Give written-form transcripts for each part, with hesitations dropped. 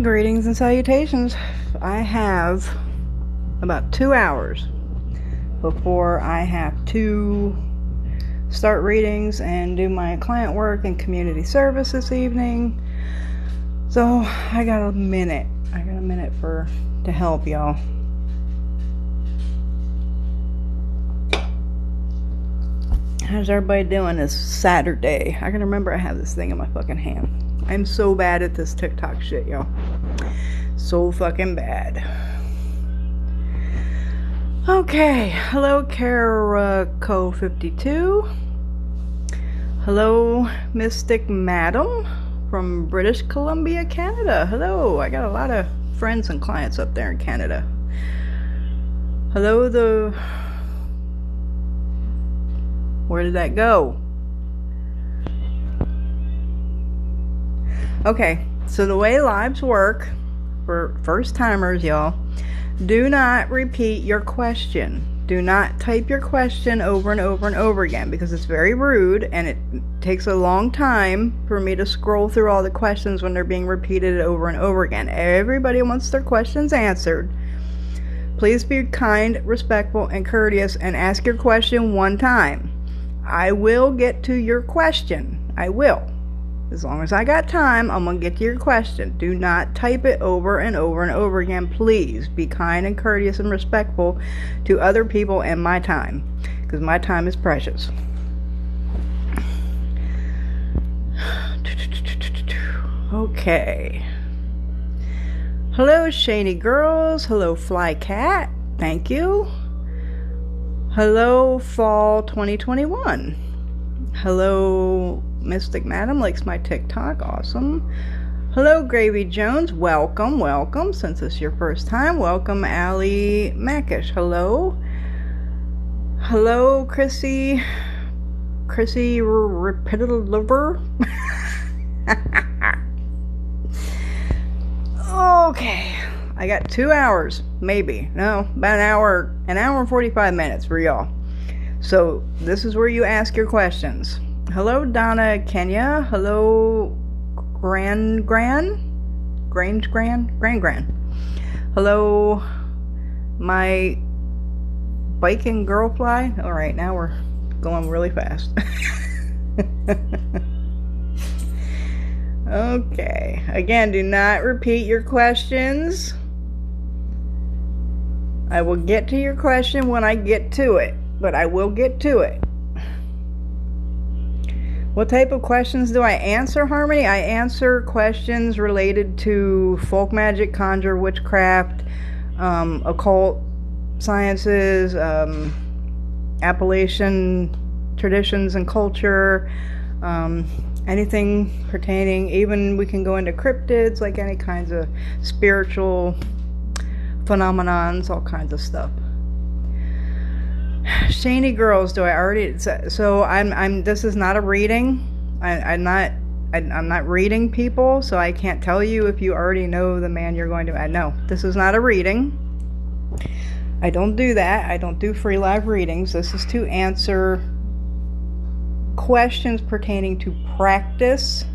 Greetings and salutations. I have about 2 hours before I have to start readings and do my client work and community service this evening. So I got a minute. To help y'all. How's everybody doing this Saturday? I can remember I have this thing in my fucking hand. I'm so bad at this TikTok shit, y'all. So fucking bad. Okay. Hello, Caraco52. Hello, Mystic Madam from British Columbia, Canada. Hello. I got a lot of friends and clients up there in Canada. Hello, where did that go? Okay, so the way lives work for first timers, y'all, do not repeat your question. Do not type your question over and over and over again, because it's very rude and it takes a long time for me to scroll through all the questions when they're being repeated over and over again. Everybody wants their questions answered. Please be kind, respectful, and courteous and ask your question one time. I will get to your question. I will. As long as I got time, I'm going to get to your question. Do not type it over and over and over again. Please be kind and courteous and respectful to other people and my time, because my time is precious. Okay. Hello, Shady Girls. Hello, Fly Cat. Thank you. Hello, Fall 2021. Hello, Mystic Madam likes my TikTok. Awesome. Hello, Gravy Jones. Welcome, welcome. Since it's your first time, welcome, Allie Mackish. Hello. Hello, Chrissy Repetitive. Okay. I got 2 hours, maybe. No, about an hour and 45 minutes for y'all. So this is where you ask your questions. Hello, Donna Kenya. Hello, Gran. Hello, my biking girl fly. All right, now we're going really fast. Okay. Again, do not repeat your questions. I will get to your question when I get to it, but I will get to it. What type of questions do I answer, Harmony? I answer questions related to folk magic, conjure, witchcraft, occult sciences, Appalachian traditions and culture, anything pertaining, even we can go into cryptids, like any kinds of spiritual phenomenons, all kinds of stuff. Shady Girls, do I already? So I'm. This is not a reading. I'm not reading people, so I can't tell you if you already know the man you're going to. No, this is not a reading. I don't do that. I don't do free live readings. This is to answer questions pertaining to practice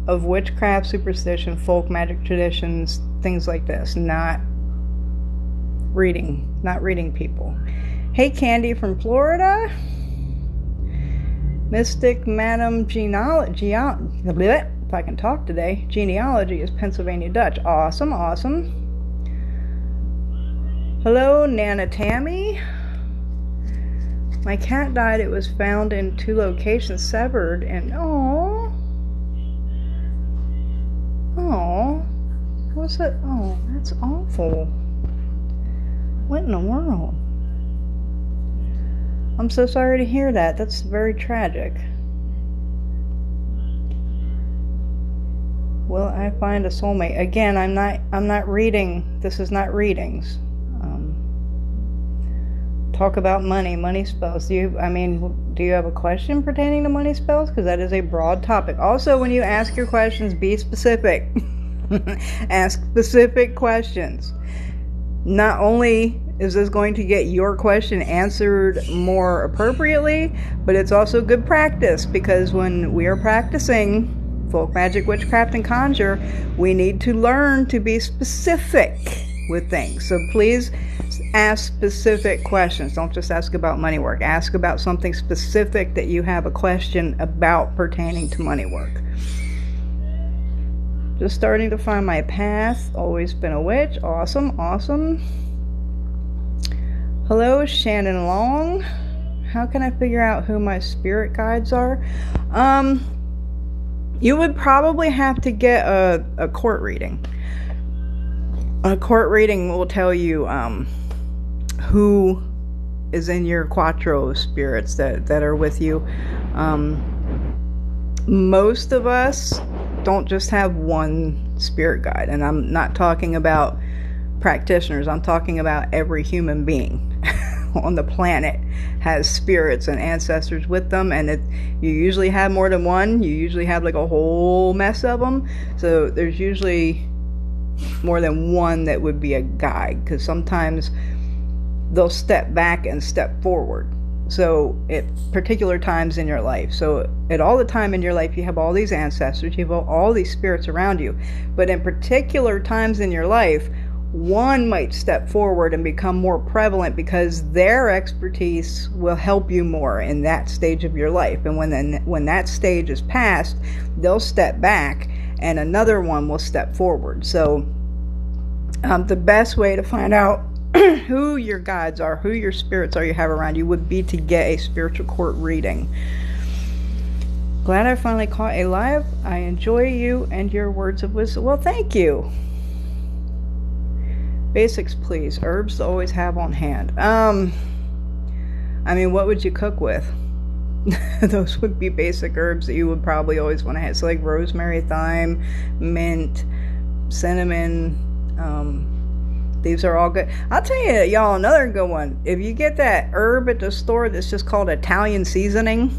of witchcraft, superstition, folk magic traditions, things like this. Not reading people. Hey, Candy from Florida. Mystic Madam Genealogy. If I can talk today. Genealogy is Pennsylvania Dutch. Awesome, awesome. Hello, Nana Tammy. My cat died. It was found in 2 locations, severed, and what's it? Oh, that's awful. What in the world? I'm so sorry to hear that. That's very tragic. Will I find a soulmate? Again, I'm not reading. This is not readings. Talk about money spells. Do you have a question pertaining to money spells? Because that is a broad topic. Also, when you ask your questions, be specific. Ask specific questions. Not only is this going to get your question answered more appropriately, but it's also good practice, because when we are practicing folk magic, witchcraft, and conjure, we need to learn to be specific with things. So please ask specific questions. Don't just ask about money work. Ask about something specific that you have a question about pertaining to money work. Just starting to find my path. Always been a witch. Awesome, awesome. Hello, Shannon Long. How can I figure out who my spirit guides are? You would probably have to get a court reading. A court reading will tell you who is in your quattro spirits that are with you. Most of us don't just have one spirit guide, and I'm not talking about practitioners. I'm talking about every human being on the planet has spirits and ancestors with them, and you usually have more than one. You usually have like a whole mess of them, so there's usually more than one that would be a guide, because sometimes they'll step back and step forward. So at particular times in your life, so at all the time in your life, you have all these ancestors, you have all these spirits around you, but in particular times in your life, one might step forward and become more prevalent because their expertise will help you more in that stage of your life. And when that stage is past, they'll step back and another one will step forward. So the best way to find out who your guides are, who your spirits are you have around you, would be to get a spiritual court reading. Glad I finally caught a live. I enjoy you and your words of wisdom. Well, thank you. Basics, please. Herbs to always have on hand. I mean, what would you cook with? Those would be basic herbs that you would probably always want to have. So like rosemary, thyme, mint, cinnamon. These are all good. I'll tell you, y'all, another good one. If you get that herb at the store that's just called Italian seasoning,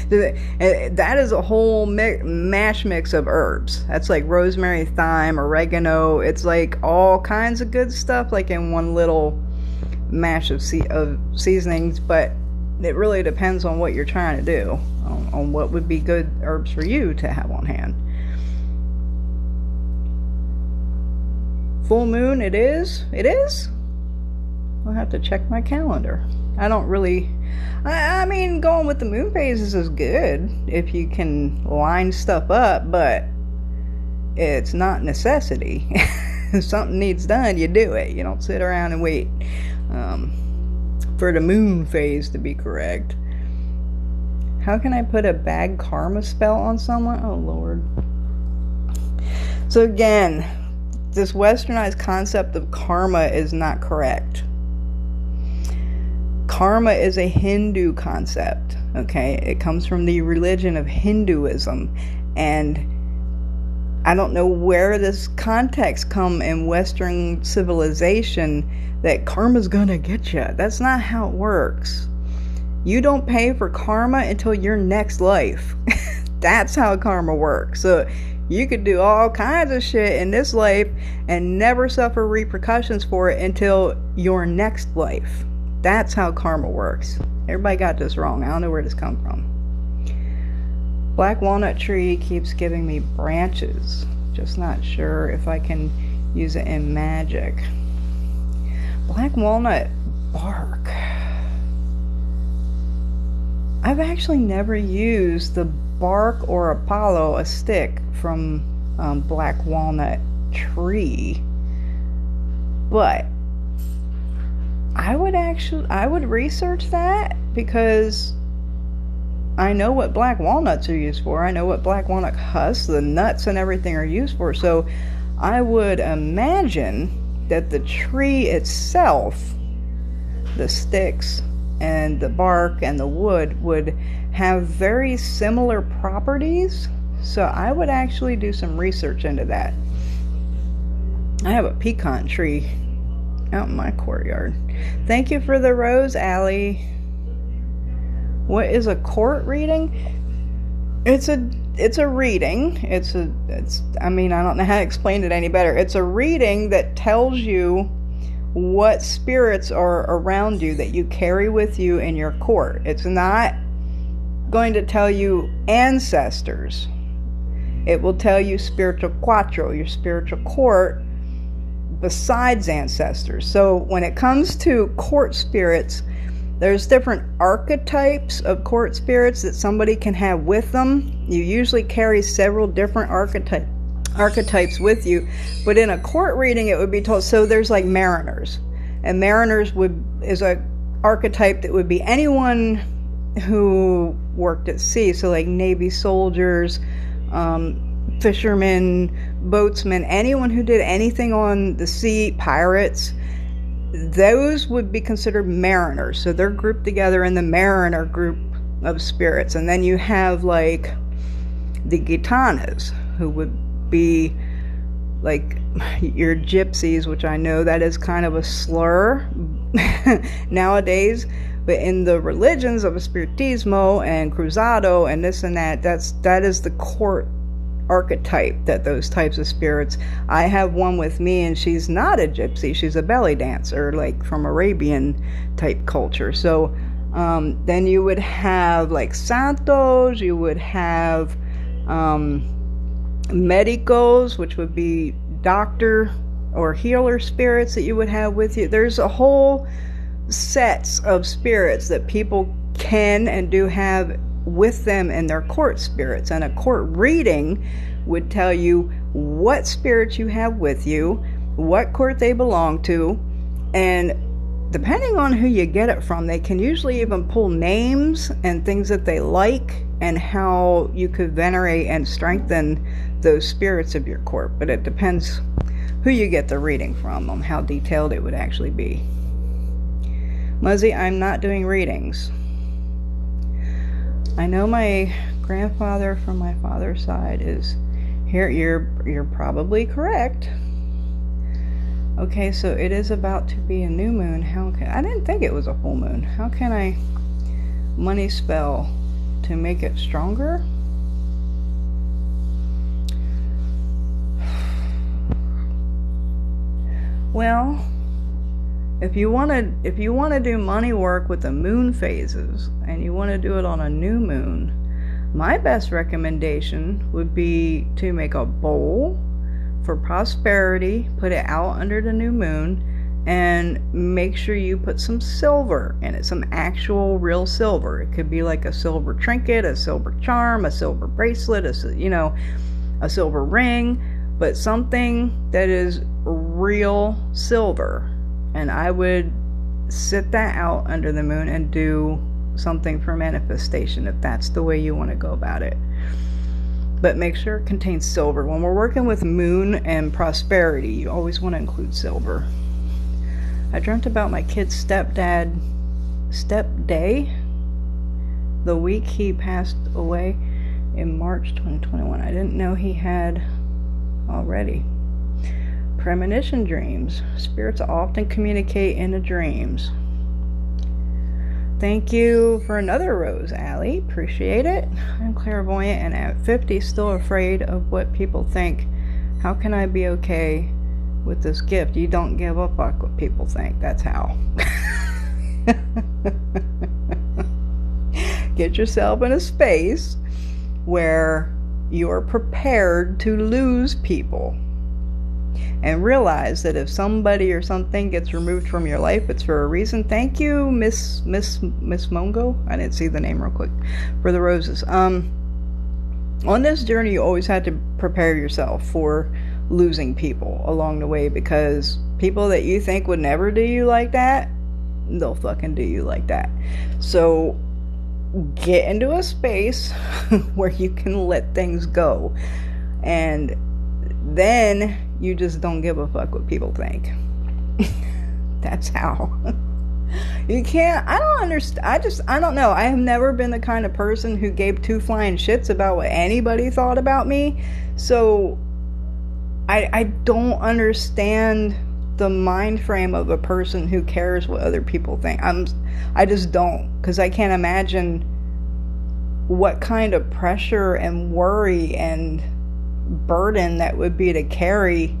that is a whole mash mix of herbs. That's like rosemary, thyme, oregano. It's like all kinds of good stuff, like in one little mash of seasonings. But it really depends on what you're trying to do, on what would be good herbs for you to have on hand. Full moon, it is? It is? I'll have to check my calendar. I don't really... I mean, going with the moon phases is good if you can line stuff up, but it's not necessity. If something needs done, you do it. You don't sit around and wait for the moon phase to be correct. How can I put a bad karma spell on someone? Oh, Lord. So again, this westernized concept of karma is not correct. Karma is a Hindu concept, okay? It comes from the religion of Hinduism, and I don't know where this context come in Western civilization that karma's gonna get you. That's not how it works. You don't pay for karma until your next life. That's how karma works. So you could do all kinds of shit in this life and never suffer repercussions for it until your next life. That's how karma works. Everybody got this wrong. I don't know where this comes from. Black walnut tree keeps giving me branches. Just not sure if I can use it in magic. Black walnut bark. I've actually never used the bark or Apollo, a stick from black walnut tree, but I would research that, because I know what black walnuts are used for. I know what black walnut husks, the nuts and everything are used for. So I would imagine that the tree itself, the sticks and the bark and the wood, would have very similar properties. So I would actually do some research into that. I have a pecan tree out in my courtyard. Thank you for the rose, Allie. What is a court reading? It's a reading. I mean, I don't know how to explain it any better. It's a reading that tells you what spirits are around you that you carry with you in your court. It's not going to tell you ancestors. It will tell you spiritual quattro, your spiritual court, besides ancestors. So when it comes to court spirits, there's different archetypes of court spirits that somebody can have with them. You usually carry several different archetypes with you, but in a court reading it would be told. So there's like mariners, and mariners is a archetype that would be anyone who worked at sea. So like Navy soldiers, fishermen, boatsmen, anyone who did anything on the sea, pirates, those would be considered mariners. So they're grouped together in the mariner group of spirits. And then you have like the gitanas, who would be like your gypsies, which I know that is kind of a slur nowadays, but in the religions of Espiritismo and Cruzado and this and that, that is the court archetype, that those types of spirits. I have one with me, and she's not a gypsy, she's a belly dancer, like from Arabian type culture. So then you would have like santos, you would have medicos, which would be doctor or healer spirits that you would have with you. There's a whole sets of spirits that people can and do have with them in their court spirits, and a court reading would tell you what spirits you have with you, what court they belong to, and depending on who you get it from, they can usually even pull names and things that they like and how you could venerate and strengthen those spirits of your court. But it depends who you get the reading from on how detailed it would actually be. Muzzy, I'm not doing readings. I know my grandfather from my father's side is here. You're probably correct. Okay, so it is about to be a new moon. I didn't think it was a full moon. How can I money spell to make it stronger? Well, if you want to do money work with the moon phases and you want to do it on a new moon, my best recommendation would be to make a bowl for prosperity, put it out under the new moon, and make sure you put some silver in it, some actual real silver. It could be like a silver trinket, a silver charm, a silver bracelet, a silver ring, but something that is real silver. And I would sit that out under the moon and do something for manifestation if that's the way you want to go about it. But make sure it contains silver. When we're working with moon and prosperity, you always want to include silver. I dreamt about my kid's step day the week he passed away in March 2021. I didn't know he had already. Premonition dreams. Spirits often communicate in the dreams. Thank you for another rose, Allie. Appreciate it. I'm clairvoyant and at 50 still afraid of what people think. How can I be okay with this gift? You don't give a fuck what people think. That's how. Get yourself in a space where you are prepared to lose people. And realize that if somebody or something gets removed from your life, it's for a reason. Thank you, Miss Mongo. I didn't see the name real quick for the roses. On this journey, you always had to prepare yourself for losing people along the way, because people that you think would never do you like that, they'll fucking do you like that. So get into a space where you can let things go, and then you just don't give a fuck what people think. That's how. You can't, I don't understand, I don't know. I have never been the kind of person who gave two flying shits about what anybody thought about me. So I don't understand the mind frame of a person who cares what other people think. I just don't, because I can't imagine what kind of pressure and worry and burden that would be to carry,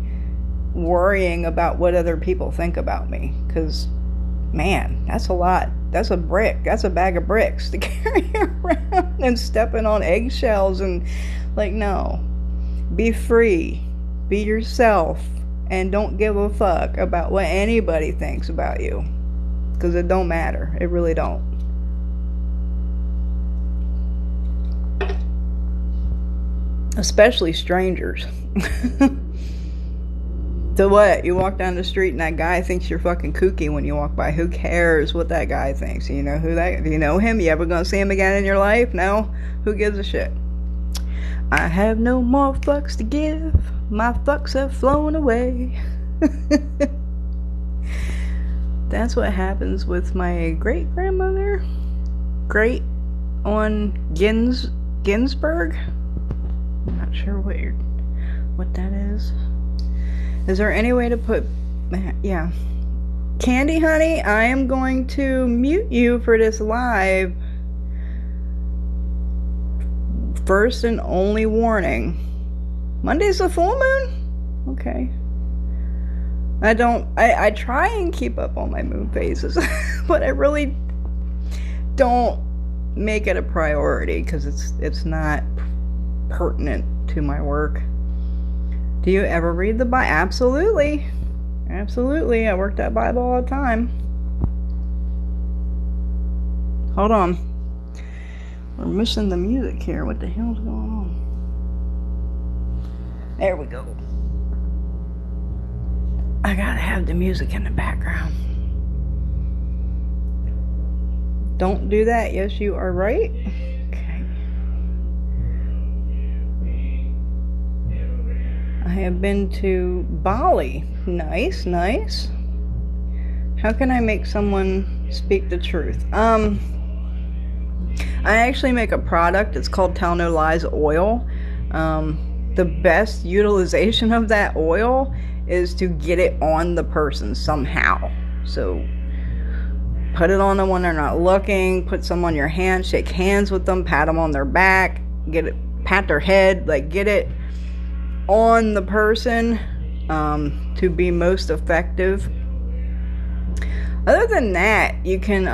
worrying about what other people think about me. Because man, that's a lot that's a brick. That's a bag of bricks to carry around and stepping on eggshells and like, no. Be free. Be yourself. And don't give a fuck about what anybody thinks about you. Because it don't matter. It really don't. Especially strangers. So what? You walk down the street and that guy thinks you're fucking kooky when you walk by. Who cares what that guy thinks? You know who that? Do you know him? You ever gonna see him again in your life? No? Who gives a shit? I have no more fucks to give. My fucks have flown away. That's what happens with my great-grandmother. Great on Ginsburg. I'm not sure what that is. Is there any way to put... Yeah. Candy Honey, I am going to mute you for this live. First and only warning. Monday's the full moon? Okay. I try and keep up on my moon phases, but I really don't make it a priority because it's not pertinent to my work. Do you ever read the Bible? Absolutely. Absolutely. I work that Bible all the time. Hold on. We're missing the music here. What the hell's going on? There we go. I gotta have the music in the background. Don't do that. Yes, you are right. Okay. I have been to Bali. Nice, nice. How can I make someone speak the truth? I actually make a product. It's called Tell No Lies Oil. The best utilization of that oil is to get it on the person somehow. So put it on them when they're not looking, put some on your hand, shake hands with them, pat them on their back, pat their head, like get it on the person to be most effective. Other than that, you can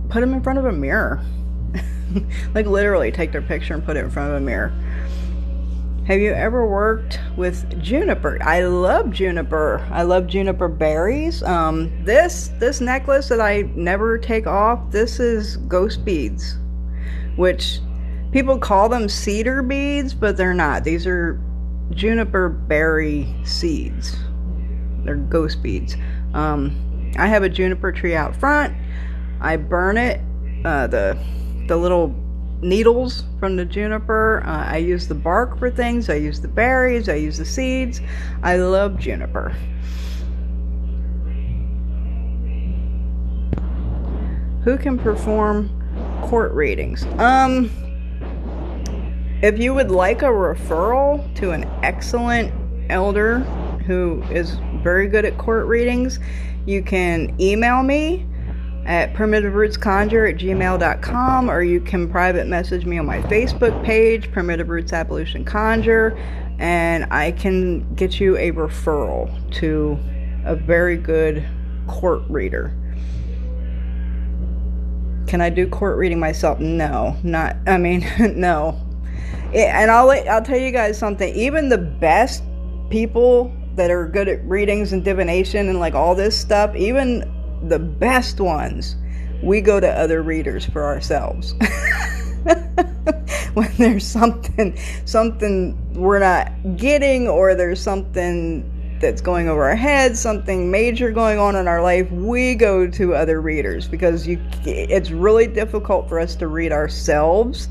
put them in front of a mirror. Like literally take their picture and put it in front of a mirror. Have you ever worked with Juniper? I love Juniper. I love Juniper berries. This necklace that I never take off, this is ghost beads, which people call them cedar beads, but they're not. These are Juniper berry seeds. They're ghost beads. I have a juniper tree out front. I burn it, the little needles from the juniper. I use the bark for things. I use the berries. I use the seeds. I love juniper. Who can perform court readings? If you would like a referral to an excellent elder who is very good at court readings, you can email me at primitiverootsconjure@gmail.com, or you can private message me on my Facebook page, Primitive Roots Apparition Conjure, and I can get you a referral to a very good court reader. Can I do court reading myself? No, no. And I'll tell you guys something. Even the best people that are good at readings and divination and like all this stuff, even the best ones, we go to other readers for ourselves. When there's something we're not getting, or there's something that's going over our heads, something major going on in our life, we go to other readers because it's really difficult for us to read ourselves.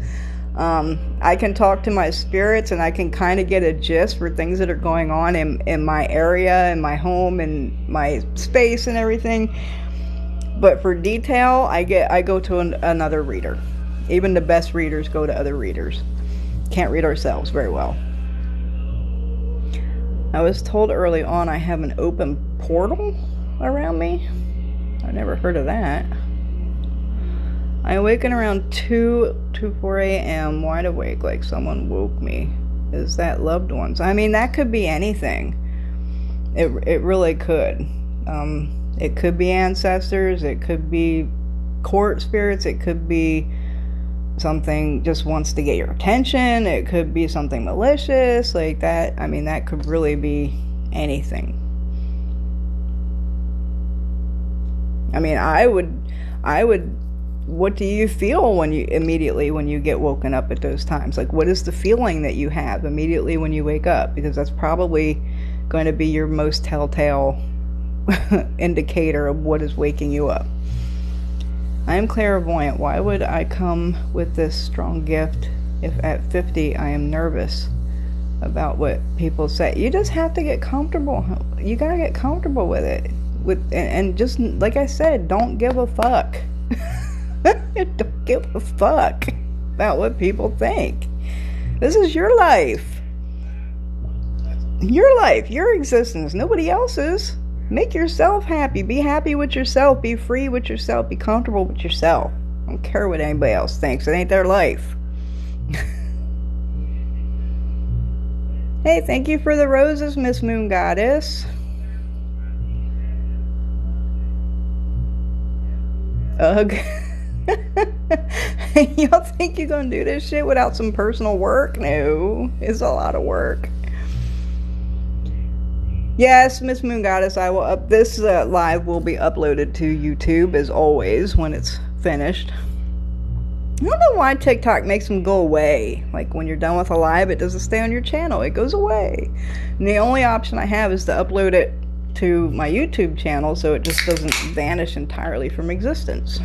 I can talk to my spirits and I can kind of get a gist for things that are going on in my area, in my home, in my space and everything. But for detail, I go to another reader. Even the best readers go to other readers. Can't read ourselves very well. I was told early on I have an open portal around me. I've never heard of that. I awaken around 2 to 4 a.m. wide awake like someone woke me. Is that loved ones? I mean, that could be anything. It really could. It could be ancestors. It could be court spirits. It could be something just wants to get your attention. It could be something malicious like that. I mean, that could really be anything. I mean, I would, what do you feel when you get woken up at those times? Like, what is the feeling that you have immediately when you wake up? Because that's probably going to be your most telltale indicator of what is waking you up. I am clairvoyant. Why would I come with this strong gift if at 50 I am nervous about what people say? You just have to get comfortable. You gotta get comfortable with it. And just, like I said, don't give a fuck. Don't give a fuck about what people think. This is your life. Your life, your existence, nobody else's. Make yourself happy. Be happy with yourself. Be free with yourself. Be comfortable with yourself. I don't care what anybody else thinks. It ain't their life. Hey, thank you for the roses, Miss Moon Goddess. Ugh. Y'all think you're gonna do this shit without some personal work? No. It's a lot of work. Yes, Miss Moon Goddess, I will this live will be uploaded to YouTube as always when it's finished. I don't know why TikTok makes them go away. Like when you're done with a live, it doesn't stay on your channel. It goes away. And the only option I have is to upload it to my YouTube channel so it just doesn't vanish entirely from existence.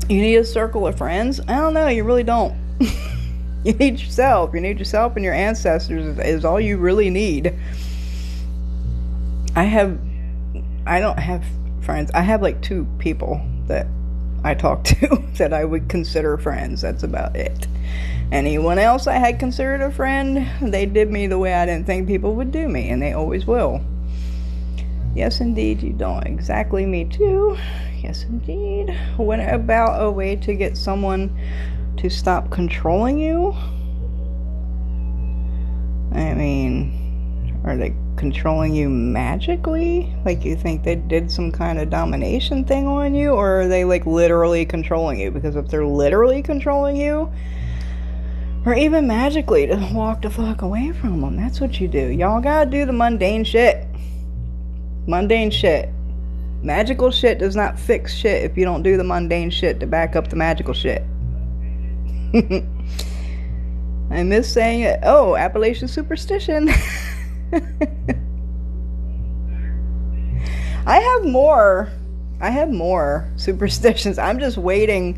You need a circle of friends? I don't know, you really don't. You need yourself. You need yourself and your ancestors is all you really need. I don't have friends. I have like 2 people that I talk to that I would consider friends. That's about it. Anyone else I had considered a friend, they did me the way I didn't think people would do me, and they always will. Yes, indeed, you don't. Exactly, me too. Yes, indeed. What about a way to get someone to stop controlling you? I mean, are they controlling you magically? Like you think they did some kind of domination thing on you? Or are they like literally controlling you? Because if they're literally controlling you, or even magically, to walk the fuck away from them. That's what you do. Y'all gotta do the mundane shit. Mundane shit. Magical shit does not fix shit if you don't do the mundane shit to back up the magical shit. I miss saying it. Oh, Appalachian superstition. I have more superstitions. I'm just waiting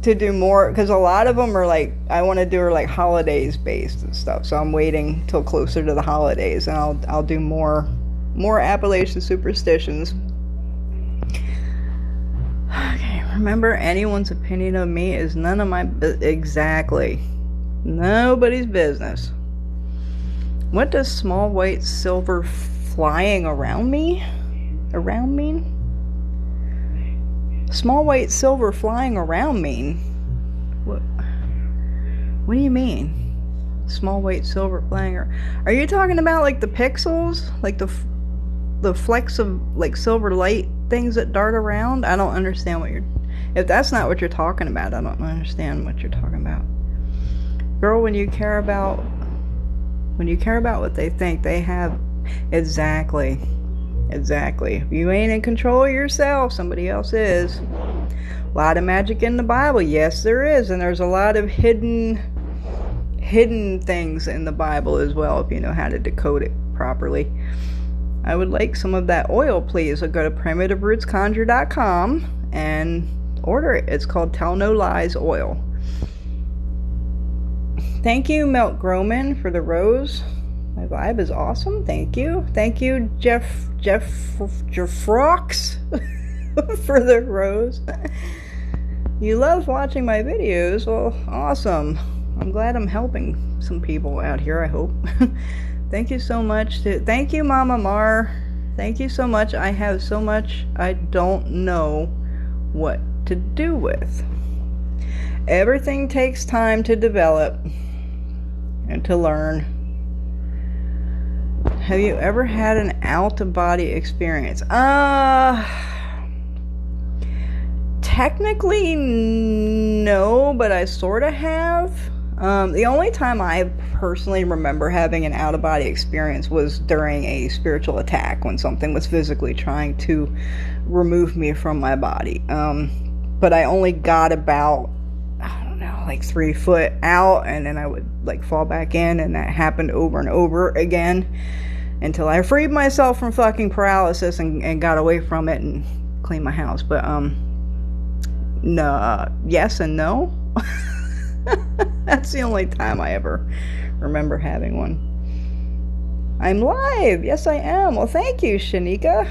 to do more because a lot of them are like, I want to do are like holidays based and stuff. So I'm waiting till closer to the holidays, and I'll do more Appalachian superstitions. Okay, remember, anyone's opinion of me is none of my exactly. Nobody's business. What does small white silver flying around me? Around mean? Small white silver flying around mean? What do you mean? Small white silver flying around? Are you talking about like the pixels? Like the flecks of like silver light things that dart around? I don't understand what you're... If that's not what you're talking about, I don't understand what you're talking about. Girl, when you care about what they think, they have... Exactly. If you ain't in control of yourself, somebody else is. A lot of magic in the Bible. Yes, there is. And there's a lot of hidden things in the Bible as well, if you know how to decode it properly. I would like some of that oil, please. So go to primitiverootsconjure.com and order it. It's called Tell No Lies Oil. Thank you, Milk Groman, for the rose. My vibe is awesome. Thank you. Thank you, Jeff Frox, for the rose. You love watching my videos. Well, awesome. I'm glad I'm helping some people out here, I hope. Thank you so much. Thank you, Mama Mar. Thank you so much. I have so much I don't know what to do with. Everything takes time to develop and to learn. Have you ever had an out-of-body experience? Technically, no, but I sort of have. The only time I personally remember having an out-of-body experience was during a spiritual attack, when something was physically trying to remove me from my body. But I only got about, I don't know, like 3 foot out, and then I would like fall back in, and that happened over and over again until I freed myself from fucking paralysis and got away from it and cleaned my house. But no, yes and no. That's the only time I ever remember having one. I'm live. Yes, I am. Well, thank you, Shanika.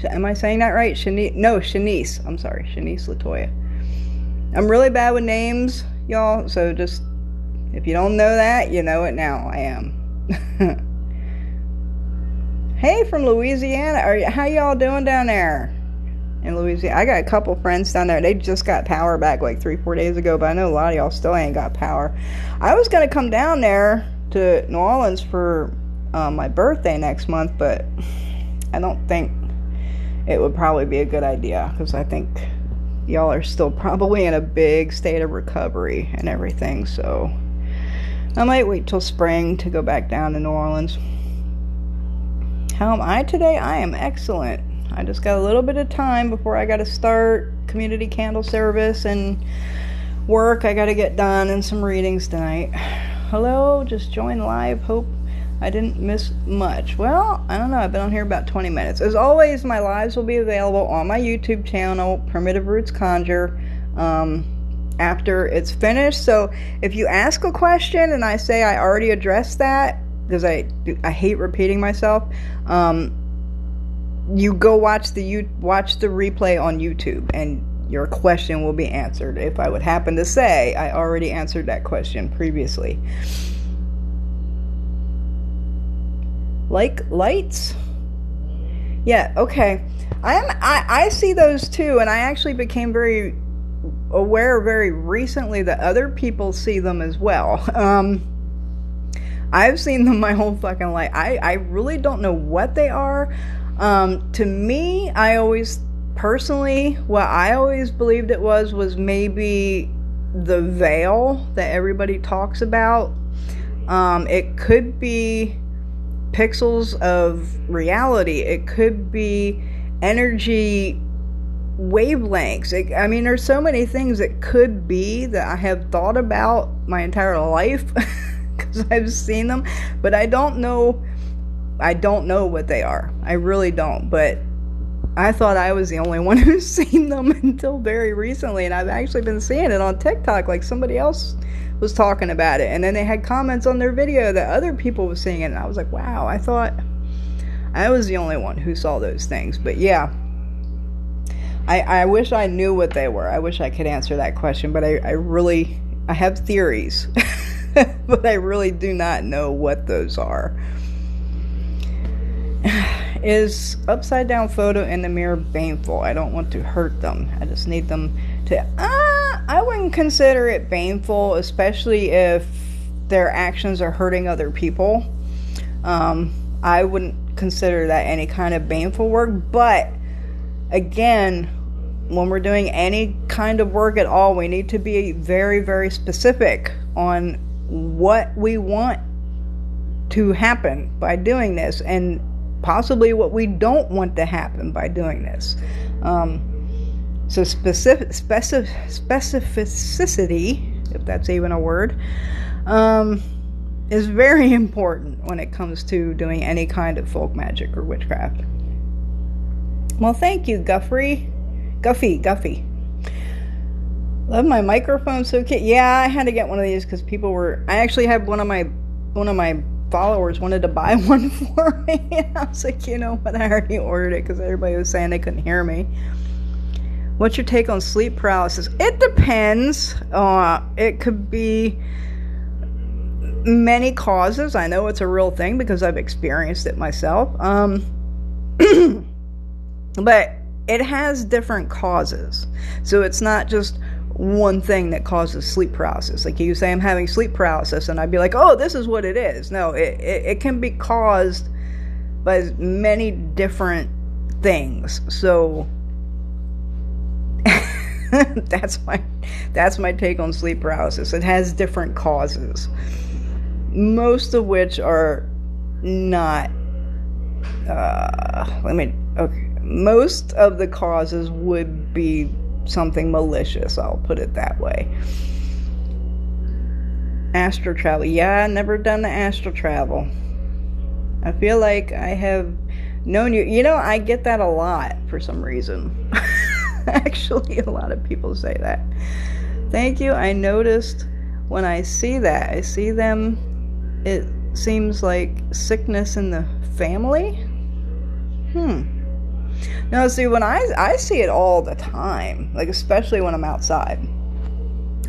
Am I saying that right? Shanice. I'm sorry, Shanice Latoya. I'm really bad with names, y'all. So just, if you don't know that, you know it now. I am. Hey, from Louisiana. How y'all doing down there? In Louisiana, I got a couple friends down there. They just got power back like 3-4 days ago, but I know a lot of y'all still ain't got power. I was gonna come down there to New Orleans for my birthday next month, but I don't think it would probably be a good idea, because I think y'all are still probably in a big state of recovery and everything, so I might wait till spring to go back down to New Orleans. How am I today? I am excellent. I just got a little bit of time before I got to start community candle service and work I got to get done, and some readings tonight. Hello, just joined live. Hope I didn't miss much. Well, I don't know. I've been on here about 20 minutes. As always, my lives will be available on my YouTube channel, Primitive Conjure, after it's finished. So if you ask a question and I say I already addressed that, because I hate repeating myself, you go watch the replay on YouTube, and your question will be answered. If I would happen to say I already answered that question previously. Like lights? Yeah, okay. I see those too, and I actually became very aware very recently that other people see them as well. I've seen them my whole fucking life. I really don't know what they are. To me, I always, personally, what I always believed it was maybe the veil that everybody talks about. It could be pixels of reality. It could be energy wavelengths. I mean, there's so many things it could be that I have thought about my entire life because I've seen them, but I don't know what they are. I really don't, but I thought I was the only one who's seen them until very recently, and I've actually been seeing it on TikTok, like somebody else was talking about it, and then they had comments on their video that other people were seeing it, and I was like, wow, I thought I was the only one who saw those things. But yeah, I wish I knew what they were. I wish I could answer that question, but I have theories, but I really do not know what those are. Is upside down photo in the mirror baneful? I don't want to hurt them. I just need them to... I wouldn't consider it baneful, especially if their actions are hurting other people. I wouldn't consider that any kind of baneful work, but again, when we're doing any kind of work at all, we need to be very, very specific on what we want to happen by doing this, and possibly what we don't want to happen by doing this. So specificity, if that's even a word, is very important when it comes to doing any kind of folk magic or witchcraft. Well, thank you, Guffy. Love my microphone, so cute. Yeah, I had to get one of these because people were... I actually had one of my followers wanted to buy one for me, and I was like, you know what, I already ordered it because everybody was saying they couldn't hear me. What's your take on sleep paralysis? It depends. It could be many causes. I know it's a real thing because I've experienced it myself. But it has different causes. So it's not just one thing that causes sleep paralysis. Like you say, I'm having sleep paralysis, and I'd be like, oh, this is what it is. No, it can be caused but many different things. So that's my take on sleep paralysis. It has different causes, most of which are not most of the causes would be something malicious, I'll put it that way. Astro Travel. Yeah, never done the Astro Travel. I feel like I have known you. You know, I get that a lot for some reason. Actually, a lot of people say that. Thank you. I noticed when I see that, I see them, it seems like sickness in the family. No, see, when I see it all the time, like especially when I'm outside.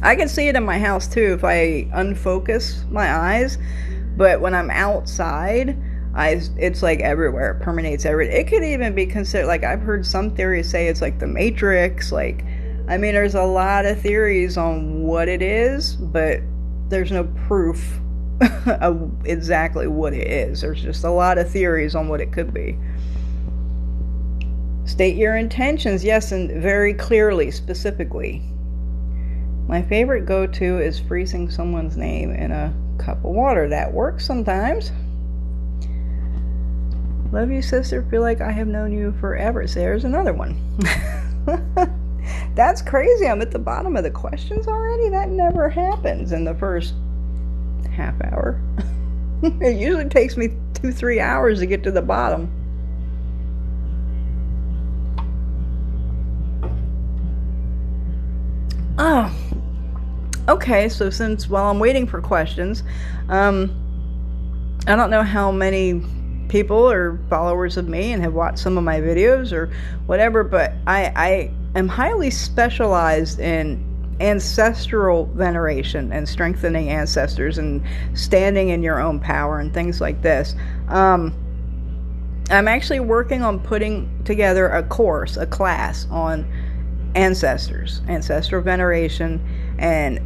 I can see it in my house too if I unfocus my eyes, but when I'm outside, it's like everywhere. It permeates everywhere. It could even be considered, like I've heard some theories say it's like the Matrix. Like, I mean, there's a lot of theories on what it is, but there's no proof of exactly what it is. There's just a lot of theories on what it could be. State your intentions, yes, and very clearly, specifically. My favorite go-to is freezing someone's name in a cup of water. That works sometimes. Love you, sister. Feel like I have known you forever. So there's another one. That's crazy. I'm at the bottom of the questions already. That never happens in the first half hour. It usually takes me 2-3 hours to get to the bottom. Oh, okay, so while I'm waiting for questions, I don't know how many people are followers of me and have watched some of my videos or whatever, but I am highly specialized in ancestral veneration and strengthening ancestors and standing in your own power and things like this. I'm actually working on putting together a class on ancestors, ancestral veneration, and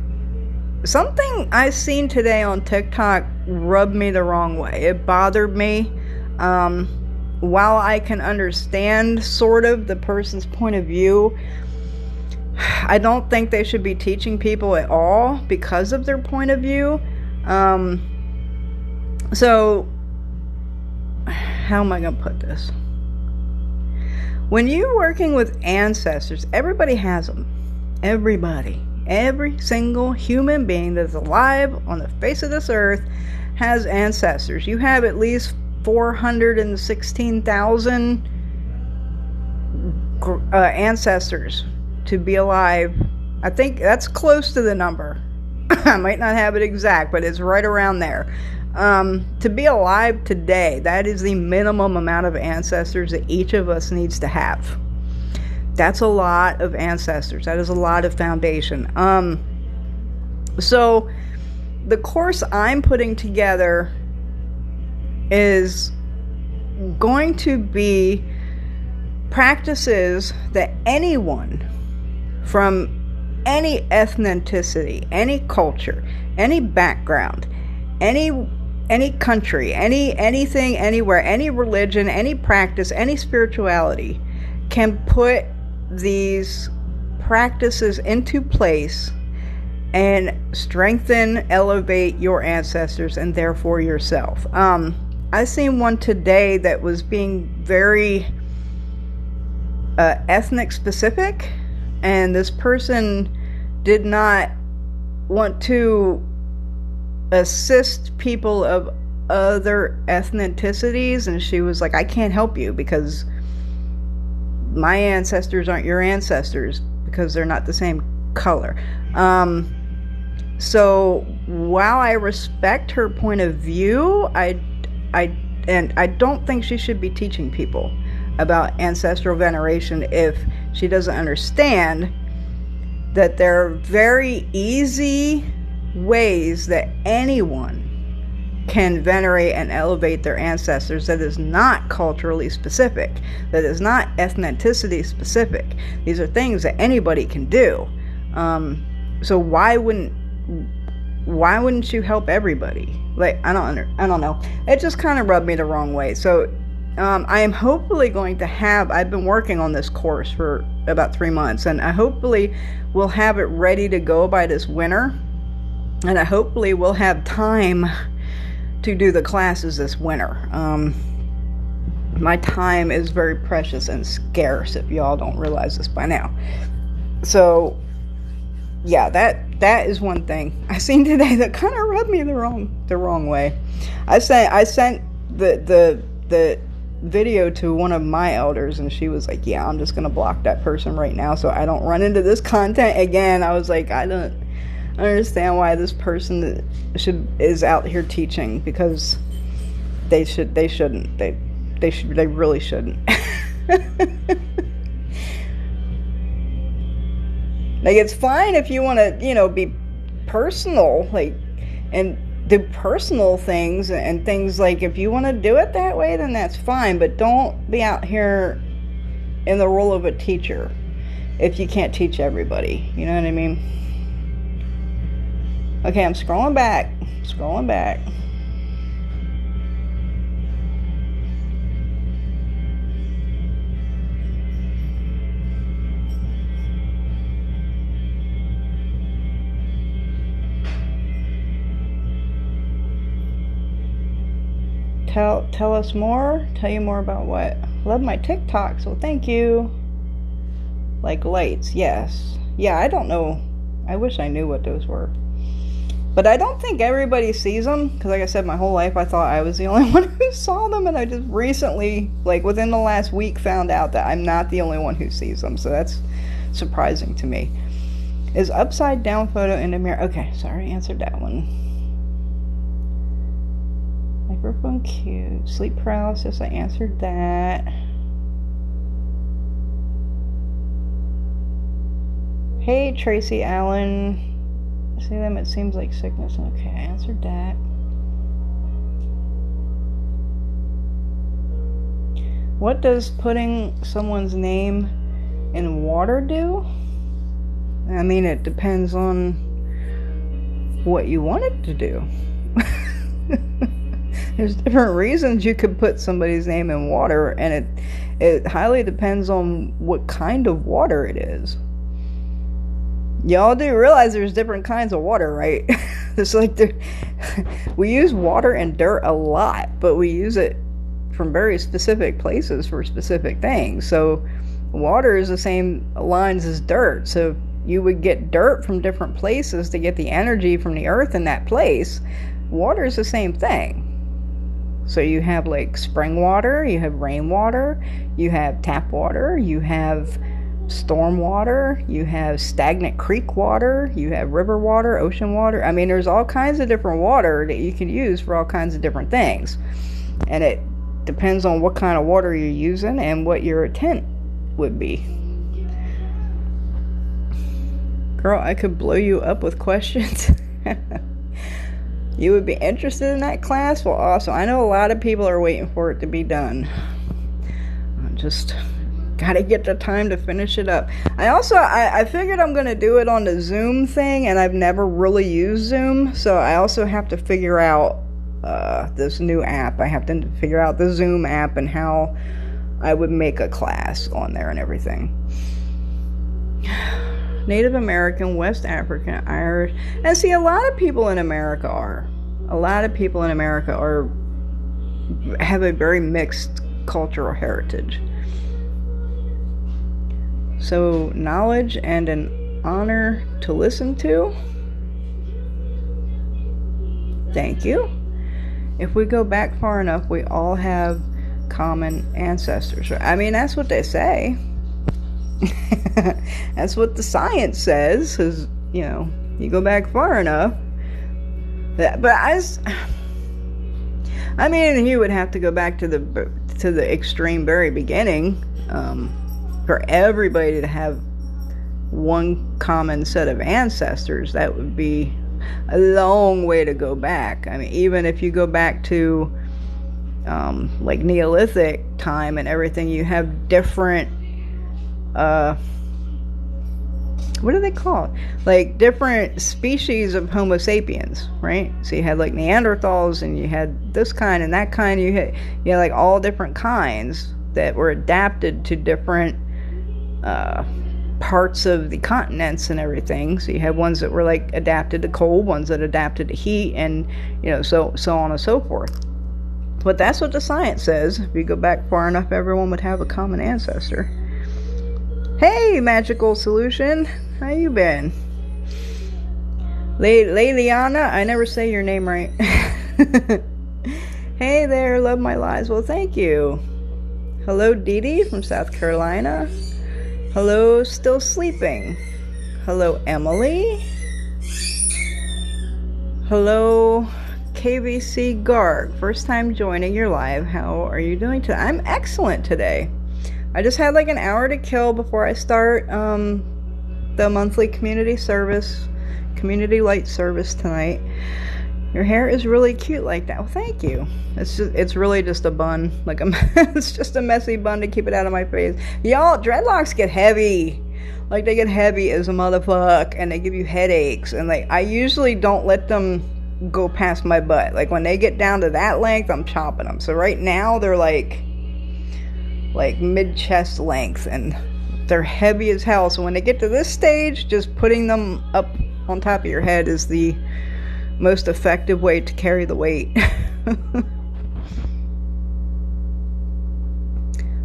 something I seen today on TikTok rubbed me the wrong way. It bothered me. While I can understand sort of the person's point of view, I don't think they should be teaching people at all because of their point of view. So how am I gonna put this? When you're working with ancestors, everybody has them. Everybody. Every single human being that's alive on the face of this earth has ancestors. You have at least 416,000 ancestors to be alive. I think that's close to the number. I might not have it exact, but it's right around there. To be alive today, that is the minimum amount of ancestors that each of us needs to have. That's a lot of ancestors. That is a lot of foundation. So the course I'm putting together is going to be practices that anyone from any ethnicity, any culture, any background, any country, anything, anywhere, any religion, any practice, any spirituality can put these practices into place and strengthen, elevate your ancestors and therefore yourself. I seen one today that was being very ethnic specific, and this person did not want to assist people of other ethnicities, and she was like, I can't help you because my ancestors aren't your ancestors because they're not the same color. So while I respect her point of view, I don't think she should be teaching people about ancestral veneration if she doesn't understand that there are very easy ways that anyone can venerate and elevate their ancestors that is not culturally specific, that is not ethnicity specific. These are things that anybody can do. So why wouldn't you help everybody? Like, I don't know. It just kind of rubbed me the wrong way. So I am hopefully going to have, I've been working on this course for about 3 months, and I hopefully will have it ready to go by this winter, and I hopefully will have time to do the classes this winter. My time is very precious and scarce, if y'all don't realize this by now. So yeah, that is one thing I seen today that kind of rubbed me the wrong way. I sent the video to one of my elders, and she was like, yeah, I'm just gonna block that person right now so I don't run into this content again. I was like, I don't understand why this person is out here teaching, because they really shouldn't. Like, it's fine if you want to, you know, be personal, like, and do personal things and things, like, if you want to do it that way, then that's fine, but don't be out here in the role of a teacher if you can't teach everybody, you know what I mean? Okay, I'm scrolling back. Tell us more. Tell you more about what? Love my TikToks. Well, thank you. Like lights, yes. Yeah, I don't know. I wish I knew what those were. But I don't think everybody sees them, because like I said, my whole life I thought I was the only one who saw them, and I just recently, like within the last week, found out that I'm not the only one who sees them, so that's surprising to me. Is upside down photo in the mirror? Okay, sorry, answered that one. Microphone cute. Sleep paralysis, I answered that. Hey, Tracy Allen. See them, it seems like sickness. Okay, I answered that. What does putting someone's name in water do? I mean, it depends on what you want it to do. There's different reasons you could put somebody's name in water, and it highly depends on what kind of water it is. Y'all do realize there's different kinds of water, right? It's like we use water and dirt a lot, but we use it from very specific places for specific things. So water is the same lines as dirt. So you would get dirt from different places to get the energy from the earth in that place. Water is the same thing. So you have like spring water, you have rainwater, you have tap water, you have storm water, you have stagnant creek water, you have river water, ocean water. I mean, there's all kinds of different water that you can use for all kinds of different things. And it depends on what kind of water you're using and what your intent would be. Girl, I could blow you up with questions. You would be interested in that class? Well, awesome. I know a lot of people are waiting for it to be done. I just gotta get the time to finish it up. I figured I'm gonna do it on the Zoom thing, and I've never really used Zoom, so I also have to figure out this new app. I have to figure out the Zoom app and how I would make a class on there and everything. Native American, West African, Irish, and see, a lot of people in America have a very mixed cultural heritage. So, knowledge and an honor to listen to. Thank you. If we go back far enough, we all have common ancestors. I mean, that's what they say. That's what the science says, is, you know, you go back far enough. But I mean, you would have to go back to the extreme very beginning for everybody to have one common set of ancestors. That would be a long way to go back. I mean, even if you go back to like Neolithic time and everything, you have different what do they call it? Like different species of Homo sapiens, right? So you had like Neanderthals, and you had this kind and that kind. You had like all different kinds that were adapted to different parts of the continents and everything. So you had ones that were like adapted to cold, ones that adapted to heat, and so on and so forth. But that's what the science says. If you go back far enough, everyone would have a common ancestor. Hey, Magical Solution, how you been? Liliana, I never say your name right. Hey there, love my lies. Well, thank you. Hello, Dee Dee from South Carolina. Hello, Still Sleeping. Hello, Emily. Hello, KVC Garg. First time joining your live. How are you doing today? I'm excellent today. I just had like an hour to kill before I start the monthly community light service tonight. Your hair is really cute like that. Well, thank you. It's really just a bun. Like it's just a messy bun to keep it out of my face. Y'all, dreadlocks get heavy. Like they get heavy as a motherfucker, and they give you headaches. And like I usually don't let them go past my butt. Like when they get down to that length, I'm chopping them. So right now they're like mid-chest length, and they're heavy as hell. So when they get to this stage, just putting them up on top of your head is the most effective way to carry the weight.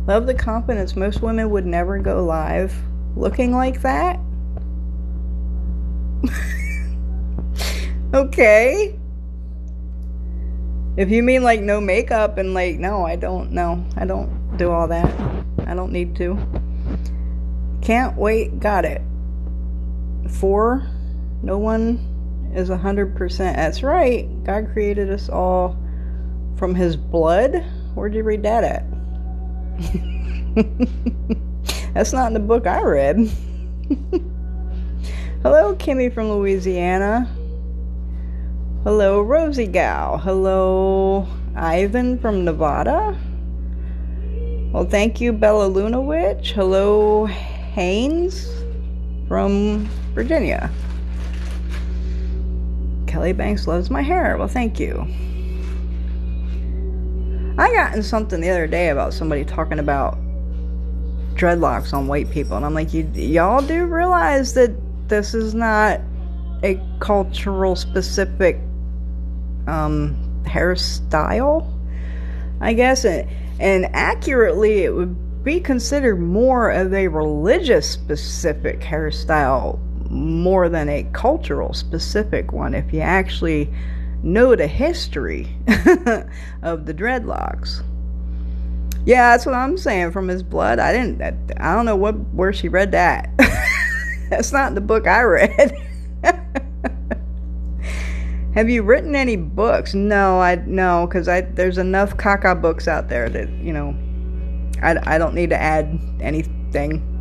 Love the confidence. Most women would never go live looking like that. Okay. If you mean like no makeup and like, no, I don't do all that. I don't need to. Can't wait. Got it. 4. No one is 100%. That's right. God created us all from his blood. Where'd you read that at? That's not in the book I read. Hello, Kimmy from Louisiana. Hello, Rosie Gal. Hello, Ivan from Nevada. Well, thank you, Bella Luna Witch. Hello, Haynes from Virginia. Kelly Banks loves my hair. Well, thank you. I got in something the other day about somebody talking about dreadlocks on white people, and I'm like, y'all do realize that this is not a cultural specific hairstyle, I guess, and accurately it would be considered more of a religious specific hairstyle more than a cultural specific one, if you actually know the history of the dreadlocks. Yeah, that's what I'm saying. From his blood. I don't know where she read that. That's not in the book I read. Have you written any books? No, because there's enough caca books out there that, I don't need to add anything.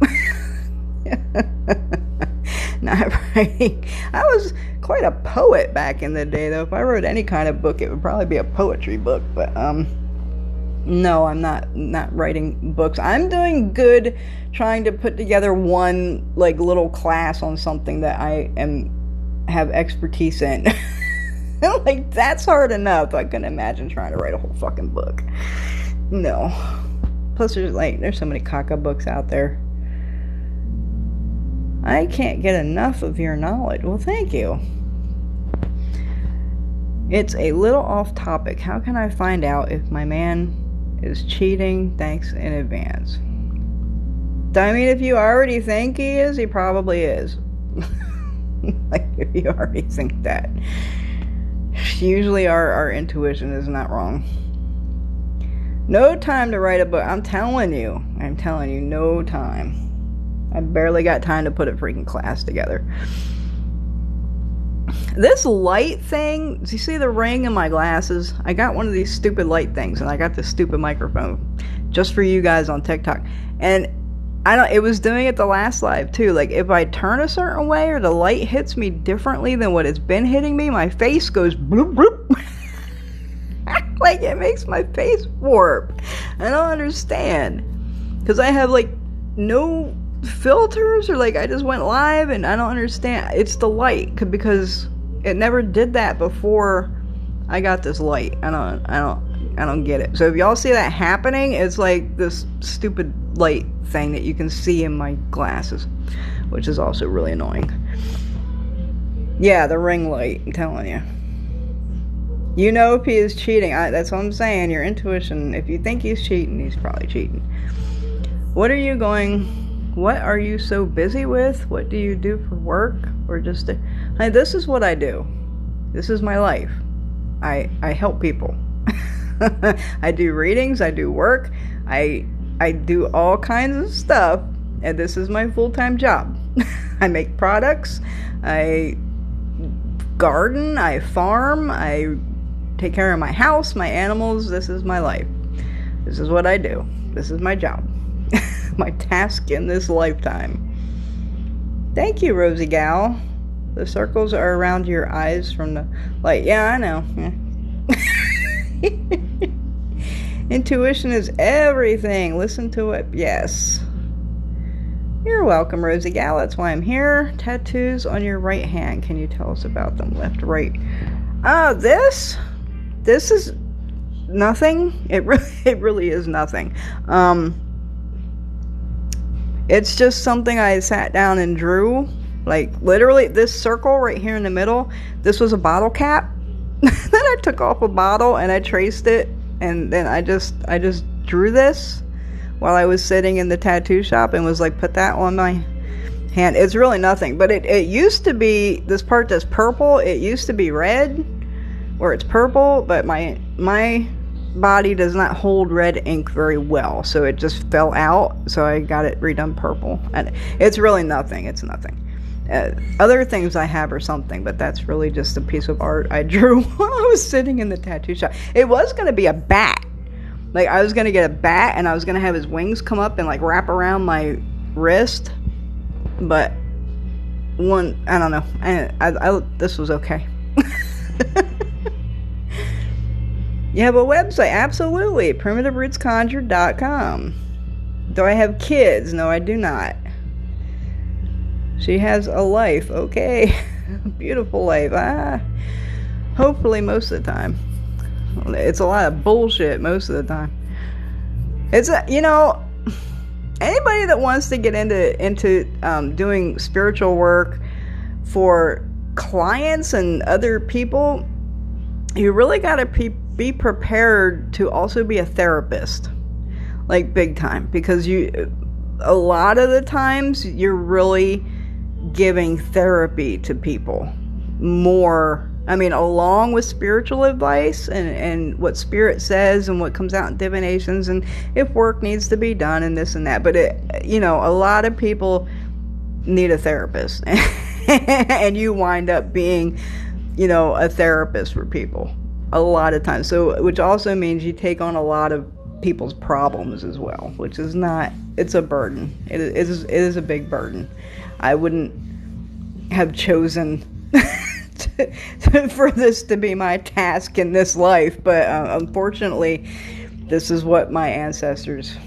Not writing. I was quite a poet back in the day, though. If I wrote any kind of book, it would probably be a poetry book. But no, I'm not writing books. I'm doing good trying to put together one like little class on something that I have expertise in. Like, that's hard enough. I couldn't imagine trying to write a whole fucking book. No. Plus, there's so many caca books out there. I can't get enough of your knowledge. Well, thank you. It's a little off topic. How can I find out if my man is cheating? Thanks in advance. I mean, if you already think he is, he probably is. Like, if you already think that. Usually our intuition is not wrong. No time to write a book. I'm telling you, no time. I barely got time to put a freaking class together. This light thing, do you see the ring in my glasses? I got one of these stupid light things, and I got this stupid microphone just for you guys on TikTok. And it was doing it the last live too. Like, if I turn a certain way or the light hits me differently than what it's been hitting me, my face goes bloop bloop. Like, it makes my face warp. I don't understand. Because I have like no filters, or like I just went live and I don't understand. It's the light, because it never did that before I got this light. I don't get it. So if y'all see that happening, it's like this stupid light thing that you can see in my glasses, which is also really annoying. Yeah, the ring light, I'm telling you. You know if he is cheating. That's what I'm saying. Your intuition, if you think he's cheating, he's probably cheating. What are you so busy with? What do you do for work? Or just... this is what I do. This is my life. I help people. I do readings. I do work. I do all kinds of stuff. And this is my full-time job. I make products. I garden. I farm. I take care of my house, my animals. This is my life. This is what I do. This is my job. My task in this lifetime. Thank you, Rosie Gal. The circles are around your eyes from the light. Yeah, I know. Yeah. Intuition is everything. Listen to it. Yes. You're welcome, Rosie Gal. That's why I'm here. Tattoos on your right hand. Can you tell us about them? Left, right. This is nothing. It really is nothing. It's just something I sat down and drew. Like, literally, this circle right here in the middle, this was a bottle cap. Then I took off a bottle and I traced it, and then I just drew this while I was sitting in the tattoo shop, and was like, put that on my hand. It's really nothing, but it used to be, this part that's purple, it used to be red, or it's purple, but my body does not hold red ink very well, so it just fell out, so I got it redone purple, and it's really nothing. It's nothing. Other things I have are something, but that's really just a piece of art I drew while I was sitting in the tattoo shop. It was going to be a bat. Like, I was going to get a bat, and I was going to have his wings come up and like wrap around my wrist, but I don't know, I this was okay. You have a website? Absolutely. PrimitiveRootsConjure.com. Do I have kids? No, I do not. She has a life. Okay. Beautiful life. Hopefully most of the time. It's a lot of bullshit most of the time. It's anybody that wants to get into doing spiritual work for clients and other people, you really got to be prepared to also be a therapist, like big time, because a lot of the times you're really giving therapy to people more. I mean, along with spiritual advice and what spirit says and what comes out in divinations, and if work needs to be done and this and that. But a lot of people need a therapist, and you wind up being, a therapist for people a lot of times. So, which also means you take on a lot of people's problems as well, which is not, it's a burden. It is a big burden. I wouldn't have chosen for this to be my task in this life, but unfortunately, this is what my ancestors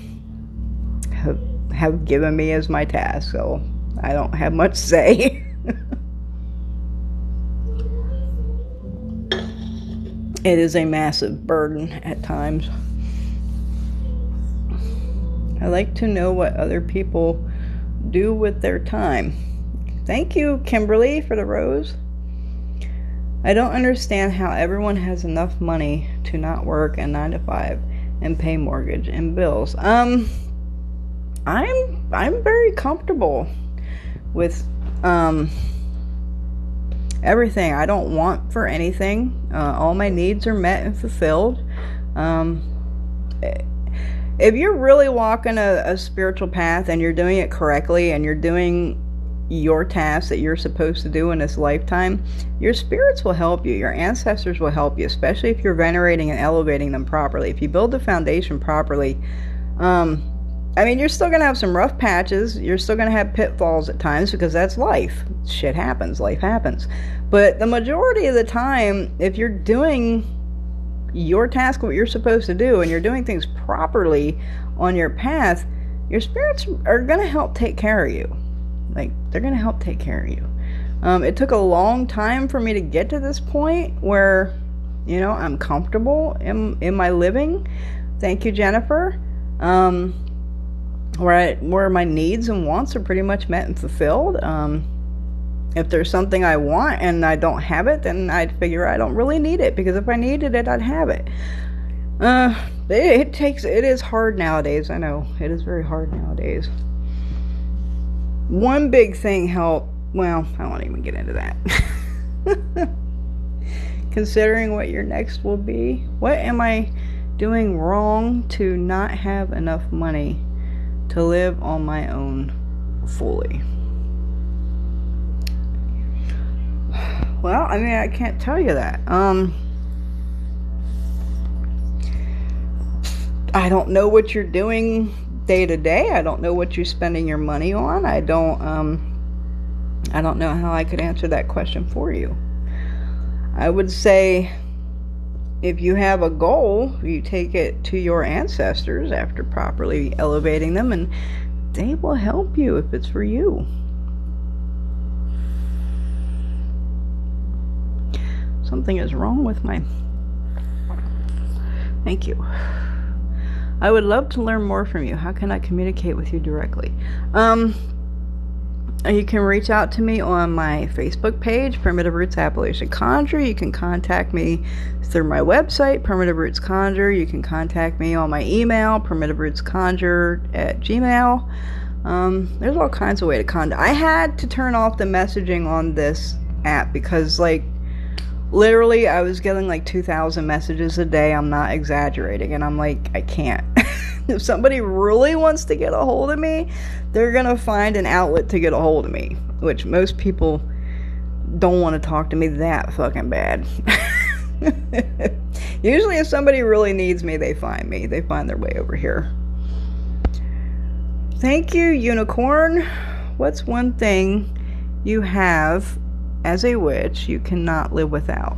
have given me as my task, so I don't have much say. It is a massive burden at times. I like to know what other people do with their time. Thank you, Kimberly, for the rose. I don't understand how everyone has enough money to not work a 9 to 5 and pay mortgage and bills. I'm very comfortable with everything. I don't want for anything. All my needs are met and fulfilled. If you're really walking a spiritual path and you're doing it correctly and you're doing your tasks that you're supposed to do in this lifetime, your spirits will help you. Your ancestors will help you, especially if you're venerating and elevating them properly. If you build the foundation properly, you're still going to have some rough patches. You're still going to have pitfalls at times, because that's life. Shit happens. Life happens. But the majority of the time, if you're doing your task, what you're supposed to do, and you're doing things properly on your path, your spirits are going to help take care of you. Like, they're going to help take care of you. It took a long time for me to get to this point where, you know, I'm comfortable in my living. Thank you, Juniper. Where my needs and wants are pretty much met and fulfilled. If there's something I want and I don't have it, then I'd figure I don't really need it, because if I needed it, I'd have it. It is hard nowadays. I know it is very hard nowadays. One big thing helped. Well, I won't even get into that. Considering what your next will be, what am I doing wrong to not have enough money to live on my own fully? Well, I mean, I can't tell you that. I don't know what you're doing day to day. I don't know what you're spending your money on. I don't know how I could answer that question for you. I would say, if you have a goal, you take it to your ancestors after properly elevating them, and they will help you if it's for you. Something is wrong with my... Thank you. I would love to learn more from you. How can I communicate with you directly? You can reach out to me on my Facebook page, Primitive Roots Appalachian Conjure. You can contact me through my website, Primitive Roots Conjure. You can contact me on my email, primitiverootsconjure@gmail.com. There's all kinds of ways to contact. I had to turn off the messaging on this app because, like, literally I was getting like 2,000 messages a day. I'm not exaggerating. And I'm like, I can't. If somebody really wants to get a hold of me, they're going to find an outlet to get a hold of me, which most people don't want to talk to me that fucking bad. Usually if somebody really needs me, they find me. They find their way over here. Thank you, Unicorn. What's one thing you have as a witch you cannot live without?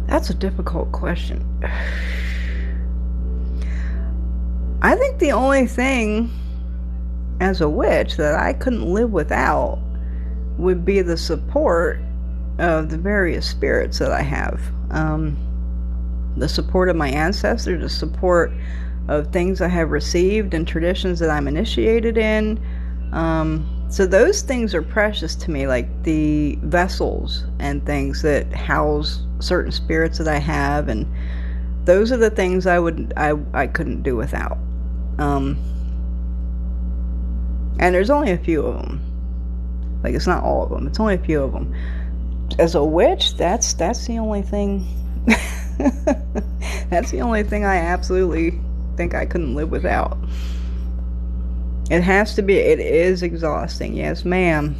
That's a difficult question. I think the only thing as a witch that I couldn't live without would be the support of the various spirits that I have. The support of my ancestors, the support of things I have received and traditions that I'm initiated in. So those things are precious to me, like the vessels and things that house certain spirits that I have, and those are the things I couldn't do without. And there's only a few of them. Like, it's not all of them. It's only a few of them. As a witch, that's the only thing. That's the only thing I absolutely think I couldn't live without. It has to be. It is exhausting. Yes, ma'am.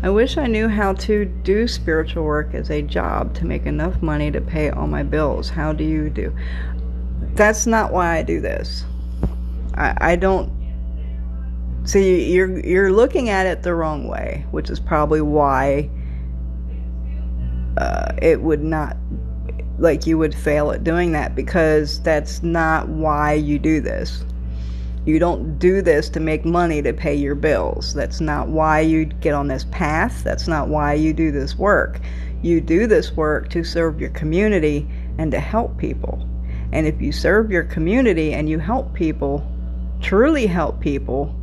I wish I knew how to do spiritual work as a job to make enough money to pay all my bills. How do you do? That's not why I do this. I don't. See, you're looking at it the wrong way, which is probably why it would not, like, you would fail at doing that, because that's not why you do this. You don't do this to make money to pay your bills. That's not why you get on this path. That's not why you do this work. You do this work to serve your community and to help people. And if you serve your community and you help people, truly help people,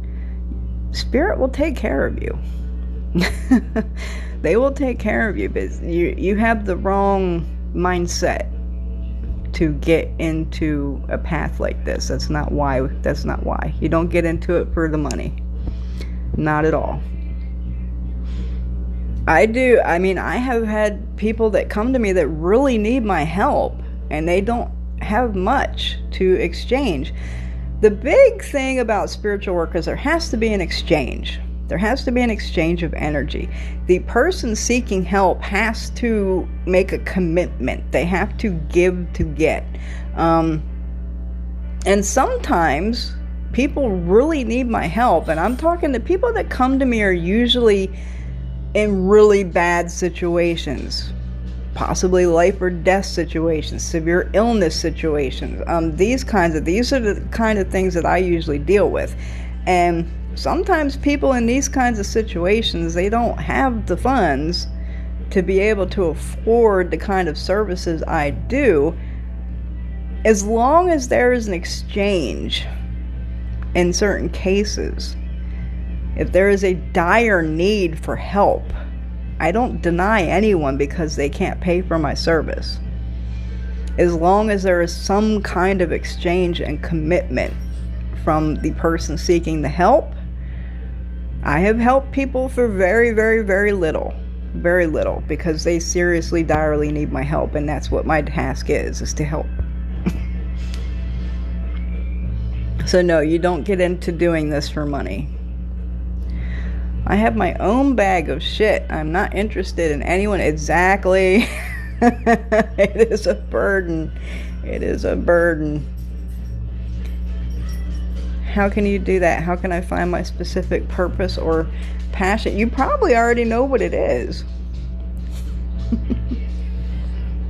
Spirit will take care of you. They will take care of you, but you have the wrong mindset to get into a path like this. That's not why. You don't get into it for the money. Not at all. I do. I mean, I have had people that come to me that really need my help, and they don't have much to exchange. The big thing about spiritual work is there has to be an exchange. There has to be an exchange of energy. The person seeking help has to make a commitment. They have to give to get. And sometimes people really need my help, and I'm talking to people that come to me are usually in really bad situations, possibly life or death situations, severe illness situations. These are the kind of things that I usually deal with. And sometimes people in these kinds of situations, they don't have the funds to be able to afford the kind of services I do. As long as there is an exchange in certain cases, if there is a dire need for help, I don't deny anyone because they can't pay for my service. As long as there is some kind of exchange and commitment from the person seeking the help. I have helped people for very, very, very little. Very little, because they seriously, direly need my help, and that's what my task is to help. So no, you don't get into doing this for money. I have my own bag of shit. I'm not interested in anyone. Exactly. It is a burden. It is a burden. How can you do that? How can I find my specific purpose or passion? You probably already know what it is.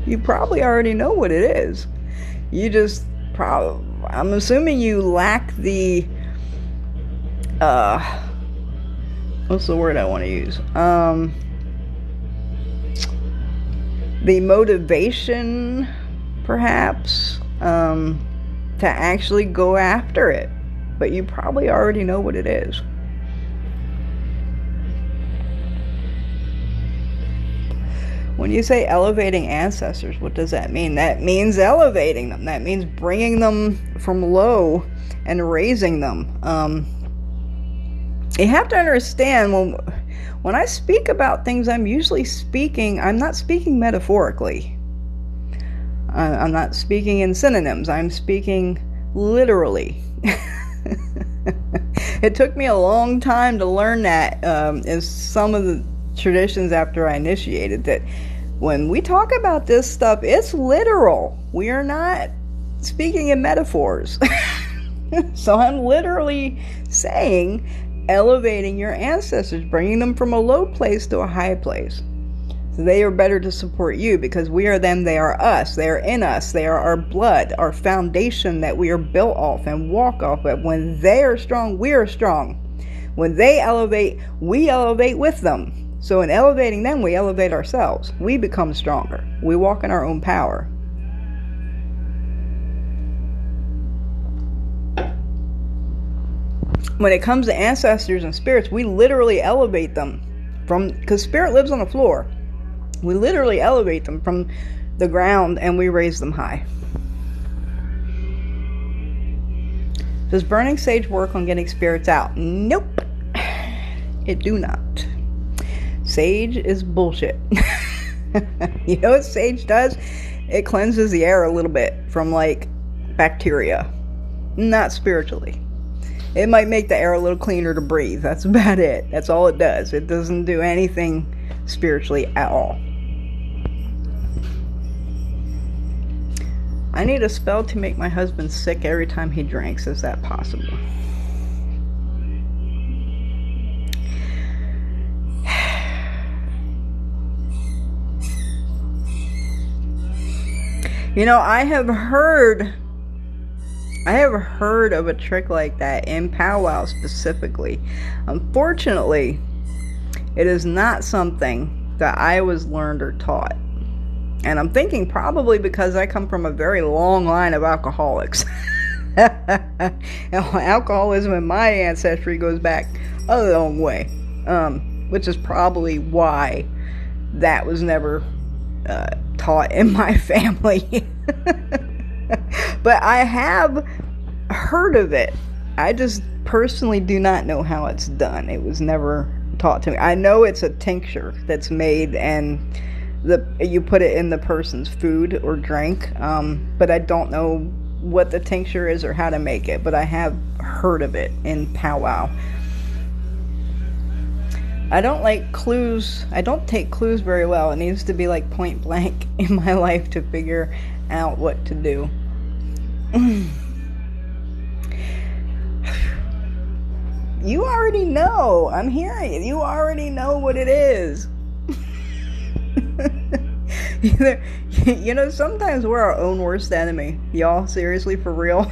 You probably already know what it is. You just I'm assuming you lack the what's the word I want to use? The motivation, perhaps, to actually go after it. But you probably already know what it is. When you say elevating ancestors, what does that mean? That means elevating them. That means bringing them from low and raising them. You have to understand, when I speak about things, I'm not speaking metaphorically. I'm not speaking in synonyms. I'm speaking literally. It took me a long time to learn that in some of the traditions after I initiated, that when we talk about this stuff, it's literal. We are not speaking in metaphors. So I'm literally saying elevating your ancestors, bringing them from a low place to a high place. So they are better to support you, because we are them, they are us, they are in us, they are our blood, our foundation that we are built off and walk off of. When they are strong, we are strong. When they elevate, we elevate with them. So in elevating them, we elevate ourselves. We become stronger. We walk in our own power. When it comes to ancestors and spirits, we literally elevate them because spirit lives on the floor. We literally elevate them from the ground and we raise them high. Does burning sage work on getting spirits out? Nope. It do not. Sage is bullshit. You know what sage does? It cleanses the air a little bit from bacteria. Not spiritually. It might make the air a little cleaner to breathe. That's about it. That's all it does. It doesn't do anything spiritually at all. I need a spell to make my husband sick every time he drinks. Is that possible? You know, I have heard of a trick like that in powwow specifically. Unfortunately, it is not something that I was learned or taught. And I'm thinking probably because I come from a very long line of alcoholics. Alcoholism in my ancestry goes back a long way. Which is probably why that was never taught in my family. But I have heard of it. I just personally do not know how it's done. It was never taught to me. I know it's a tincture that's made and you put it in the person's food or drink, but I don't know what the tincture is or how to make it, but I have heard of it in powwow. I don't like clues. I don't take clues very well. It needs to be point blank in my life to figure out what to do. You already know. I'm hearing it. You already know what it is. You know, sometimes we're our own worst enemy. Y'all, seriously, for real?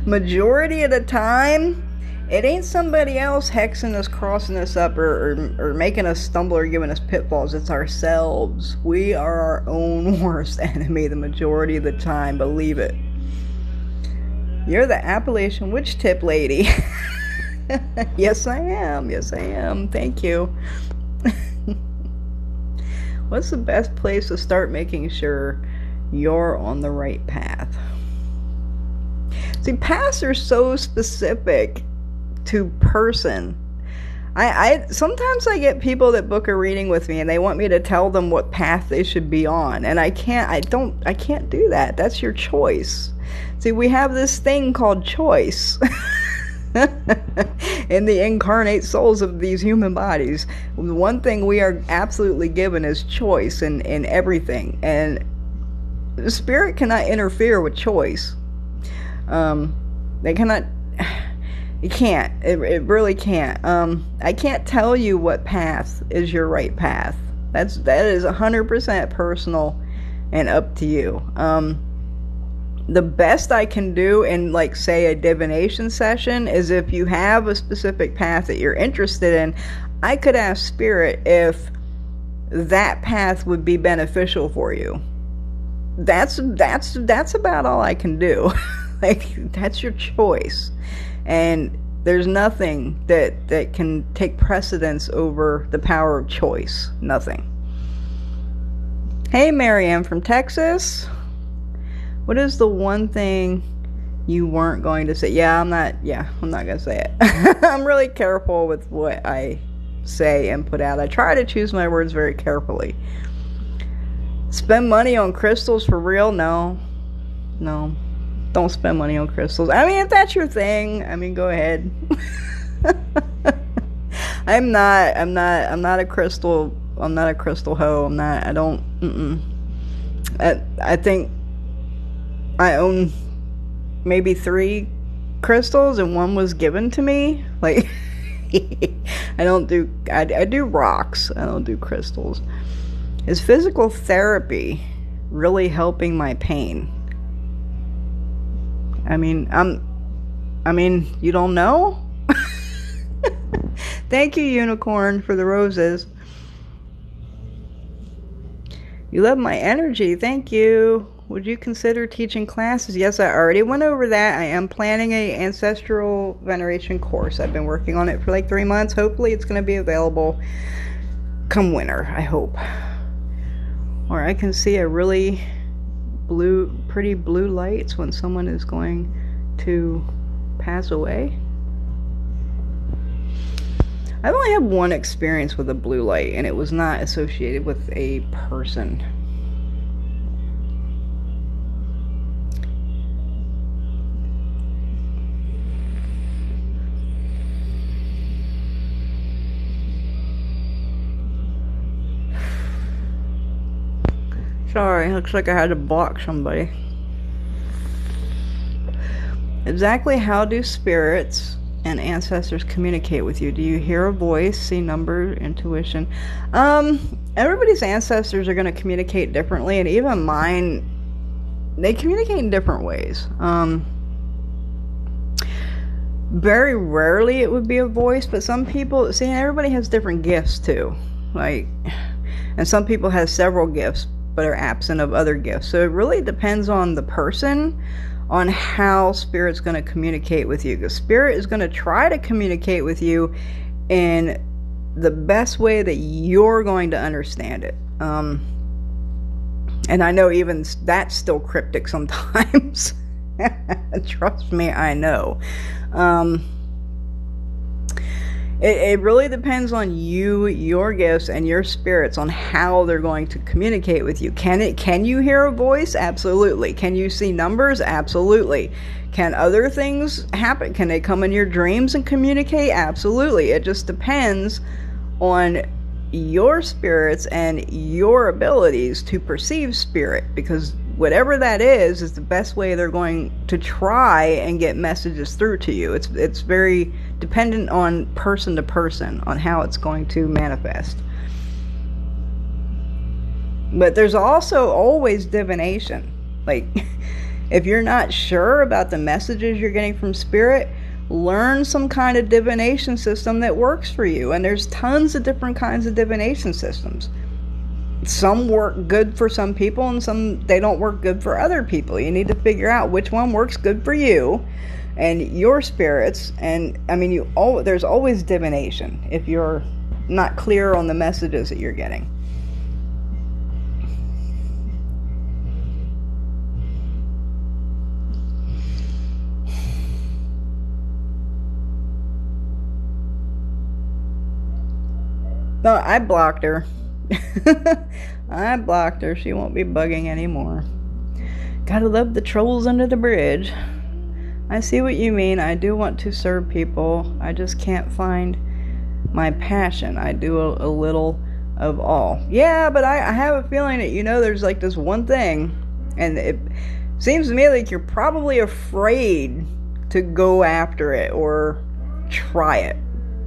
Majority of the time, it ain't somebody else hexing us, crossing us up, or making us stumble or giving us pitfalls. It's ourselves. We are our own worst enemy the majority of the time. Believe it. You're the Appalachian witch tip lady. Yes, I am. Yes, I am. Thank you. What's the best place to start making sure you're on the right path? See, paths are so specific to person. I sometimes I get people that book a reading with me and they want me to tell them what path they should be on, and I can't do that. That's your choice. See, we have this thing called choice. In the incarnate souls of these human bodies, the one thing we are absolutely given is choice in everything, and the spirit cannot interfere with choice. They cannot. It can't. It really can't. I can't tell you what path is your right path. That is 100% personal and up to you. The best I can do in, like, say, a divination session is if you have a specific path that you're interested in, I could ask Spirit if that path would be beneficial for you. That's about all I can do. Like, that's your choice. And there's nothing that can take precedence over the power of choice. Nothing. Hey, Marianne from Texas. What is the one thing you weren't going to say? I'm not going to say it. I'm really careful with what I say and put out. I try to choose my words very carefully. Spend money on crystals for real? No. Don't spend money on crystals. I mean, if that's your thing, I mean, go ahead. I'm not a crystal hoe. I think I own maybe 3 crystals and one was given to me. Like, I do rocks. I don't do crystals. Is physical therapy really helping my pain? I mean, you don't know? Thank you, Unicorn, for the roses. You love my energy. Thank you. Would you consider teaching classes? Yes, I already went over that. I am planning a ancestral veneration course. I've been working on it for like 3 months. Hopefully it's going to be available come winter, I hope. Or I can see a really pretty blue lights when someone is going to pass away. I've only had one experience with a blue light, and it was not associated with a person. Sorry, looks like I had to block somebody. Exactly how do spirits and ancestors communicate with you? Do you hear a voice, see number, intuition? Everybody's ancestors are going to communicate differently, and even mine, they communicate in different ways. Very rarely it would be a voice, but some people, see, everybody has different gifts too. Like, and some people have several gifts but are absent of other gifts. So it really depends on the person, on how Spirit's going to communicate with you. Because Spirit is going to try to communicate with you in the best way that you're going to understand it. And I know even that's still cryptic sometimes. Trust me, I know. It really depends on you, your gifts, and your spirits on how they're going to communicate with you. Can you hear a voice? Absolutely. Can you see numbers? Absolutely. Can other things happen? Can they come in your dreams and communicate? Absolutely. It just depends on your spirits and your abilities to perceive spirit, because whatever that is the best way they're going to try and get messages through to you. It's very dependent on person to person on how it's going to manifest. But there's also always divination. Like, if you're not sure about the messages you're getting from spirit, learn some kind of divination system that works for you. And there's tons of different kinds of divination systems. Some work good for some people and some they don't work good for other people. You need to figure out which one works good for you and your spirits. And I mean, there's always divination if you're not clear on the messages that you're getting. No, I blocked her. I blocked her. She won't be bugging anymore. Gotta love the trolls under the bridge. I see what you mean. I do want to serve people. I just can't find my passion. I do a little of all. Yeah, but I have a feeling that, there's like this one thing. And it seems to me like you're probably afraid to go after it or try it.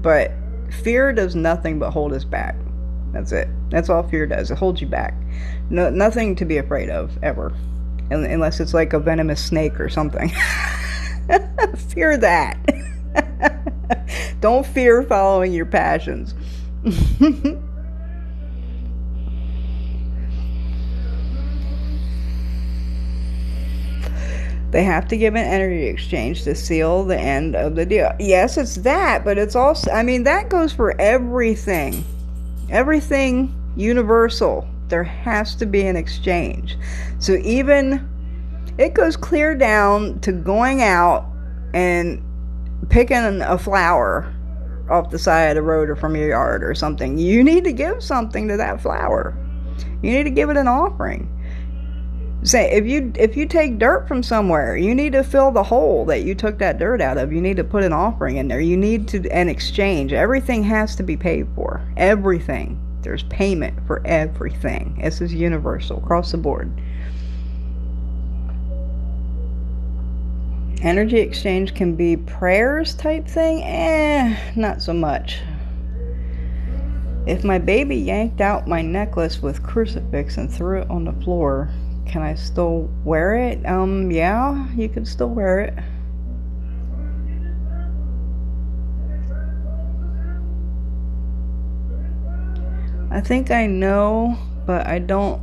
But fear does nothing but hold us back. That's it. That's all fear does. It holds you back. No, nothing to be afraid of, ever. Unless it's like a venomous snake or something. Fear that. Don't fear following your passions. They have to give an energy exchange to seal the end of the deal. Yes, it's that, but it's also, that goes for everything. Everything universal. There has to be an exchange. So even, it goes clear down to going out and picking a flower off the side of the road or from your yard or something. You need to give something to that flower. You need to give it an offering. Say, if you take dirt from somewhere, you need to fill the hole that you took that dirt out of. You need to put an offering in there. You need an exchange. Everything has to be paid for. Everything. There's payment for everything. This is universal, across the board. Energy exchange can be prayers type thing? Not so much. If my baby yanked out my necklace with crucifix and threw it on the floor, can I still wear it? Yeah, you can still wear it. I think I know, but I doubt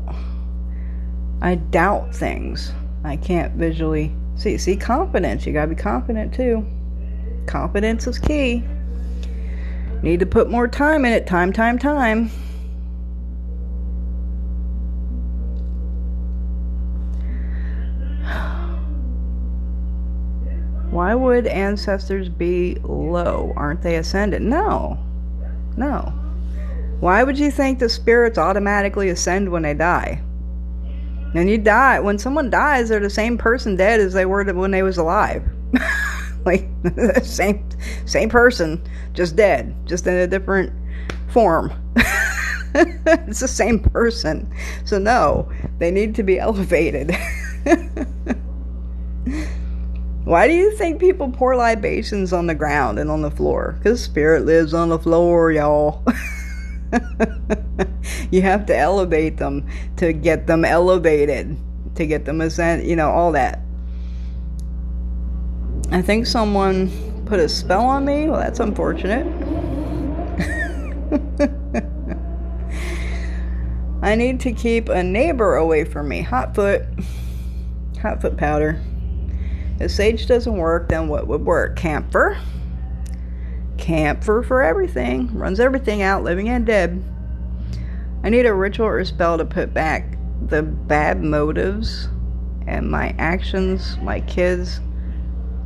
things. I can't visually see confidence. You gotta be confident too. Confidence is key. Need to put more time in it. Time. Why would ancestors be low? Aren't they ascended? No. Why would you think the spirits automatically ascend when they die? And you die. When someone dies, they're the same person dead as they were when they was alive. Like, same person, just dead, just in a different form. It's the same person. So no, they need to be elevated. Why do you think people pour libations on the ground and on the floor? Because spirit lives on the floor, y'all. You have to elevate them to get them elevated, to get them ascend, all that. I think someone put a spell on me. Well, that's unfortunate. I need to keep a neighbor away from me. Hotfoot powder. If sage doesn't work, then what would work? Camphor for everything. Runs everything out, living and dead. I need a ritual or spell to put back the bad motives and my actions my kids'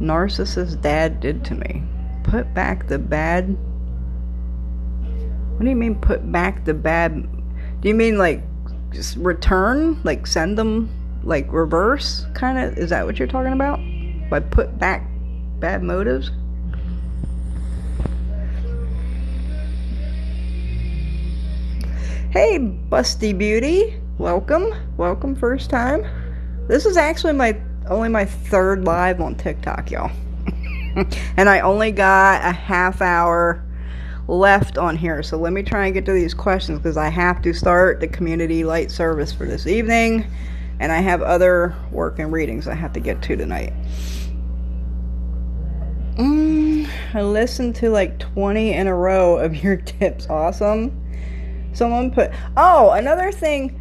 narcissist dad did to me. Put back the bad. What do you mean put back the bad? Do you mean like just return? Like send them like reverse kind of? Is that what you're talking about? By put back bad motives? Hey, Busty Beauty. Welcome first time. This is actually only my third live on TikTok, y'all. And I only got a half hour left on here, so let me try and get to these questions, because I have to start the community light service for this evening, and I have other work and readings I have to get to tonight. I listened to like 20 in a row of your tips. Awesome. Someone put, oh, another thing,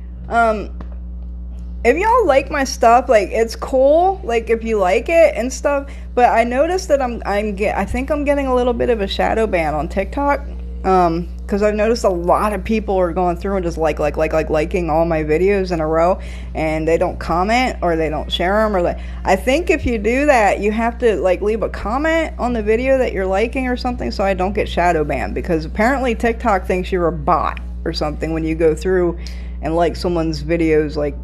if y'all like my stuff, like, it's cool, like, if you like it and stuff, but I noticed that I think I'm getting a little bit of a shadow ban on TikTok, because I've noticed a lot of people are going through and just liking all my videos in a row, and they don't comment, or they don't share them, or like, I think if you do that, you have to, like, leave a comment on the video that you're liking or something, so I don't get shadow banned, because apparently TikTok thinks you're a bot or something when you go through and like someone's videos, like,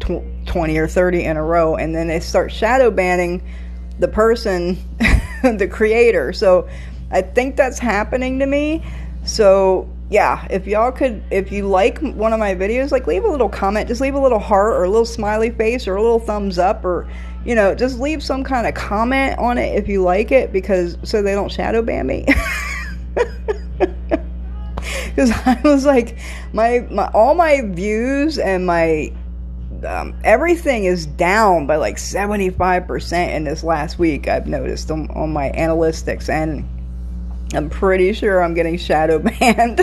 20 or 30 in a row, and then they start shadow banning the person, the creator. So I think that's happening to me. So yeah, if y'all could, if you like one of my videos, like, leave a little comment, just leave a little heart or a little smiley face or a little thumbs up, or, you know, just leave some kind of comment on it if you like it, because so they don't shadow ban me. Because I was like, all my views and my everything is down by like 75% in this last week, I've noticed on my analytics, and I'm pretty sure I'm getting shadow banned,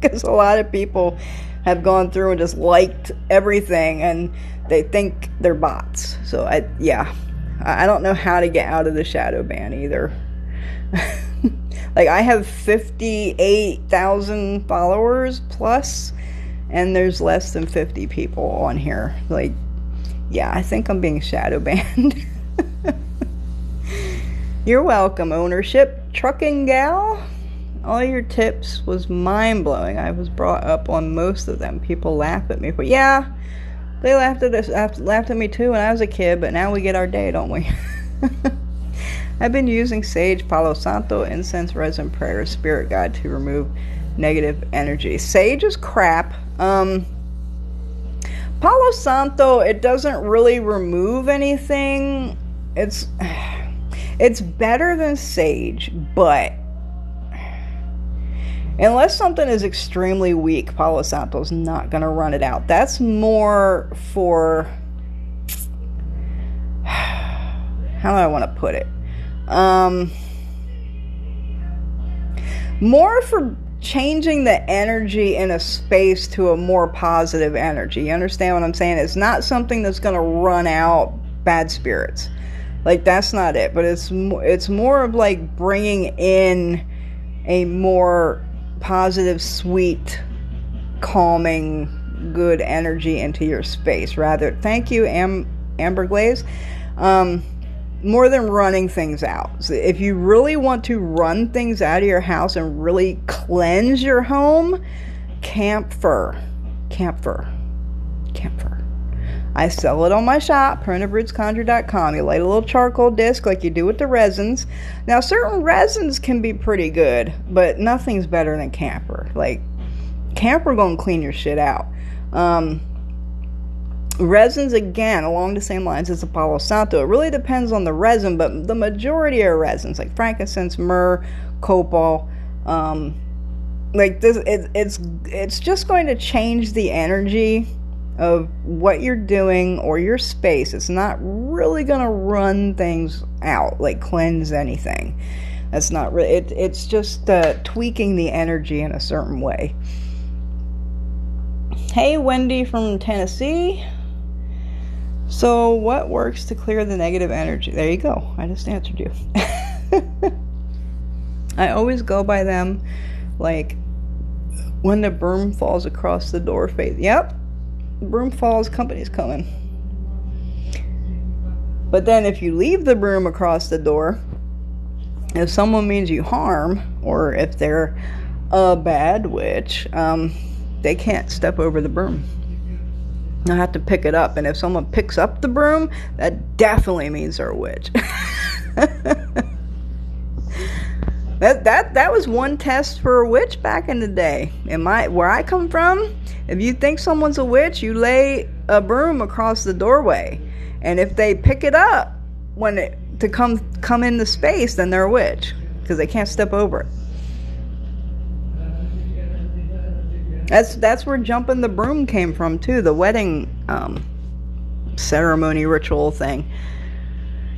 because a lot of people have gone through and just liked everything, and they think they're bots. So I don't know how to get out of the shadow ban either. Like, I have 58,000 followers plus, and there's less than 50 people on here. Like, yeah, I think I'm being shadow banned. You're welcome, Ownership Trucking Gal. All your tips was mind-blowing. I was brought up on most of them. People laugh at me, but yeah, they laughed at me too when I was a kid, but now we get our day, don't we? I've been using sage, Palo Santo, incense, resin, prayer, spirit guide to remove negative energy. Sage is crap. Palo Santo, it doesn't really remove anything. It's better than sage, but unless something is extremely weak, Palo Santo is not going to run it out. That's more for, how do I want to put it? More for changing the energy in a space to a more positive energy. You understand what I'm saying? It's not something that's going to run out bad spirits. Like, that's not it. But it's more of like bringing in a more positive, sweet, calming, good energy into your space. Rather, thank you, Amber Glaze. More than running things out. So if you really want to run things out of your house and really cleanse your home, camphor. I sell it on my shop, primitiverootsconjure.com. You light a little charcoal disc like you do with the resins. Now, certain resins can be pretty good, but nothing's better than camphor. Like, camphor gonna clean your shit out. Resins, again, along the same lines as the Palo Santo. It really depends on the resin, but the majority of resins, like frankincense, myrrh, copal, like this, it's just going to change the energy of what you're doing or your space. It's not really going to run things out, like cleanse anything. That's not really, it's just tweaking the energy in a certain way. Hey, Wendy from Tennessee. So what works to clear the negative energy? There you go. I just answered you. I always go by them, like, when the broom falls across the door face. Yep. Broom falls, company's coming. But then if you leave the broom across the door, if someone means you harm, or if they're a bad witch, they can't step over the broom. I have to pick it up, and if someone picks up the broom, that definitely means they're a witch. That was one test for a witch back in the day. Where I come from, if you think someone's a witch, you lay a broom across the doorway. And if they pick it up to come into space, then they're a witch, because they can't step over it. That's where jumping the broom came from too, the wedding ceremony ritual thing.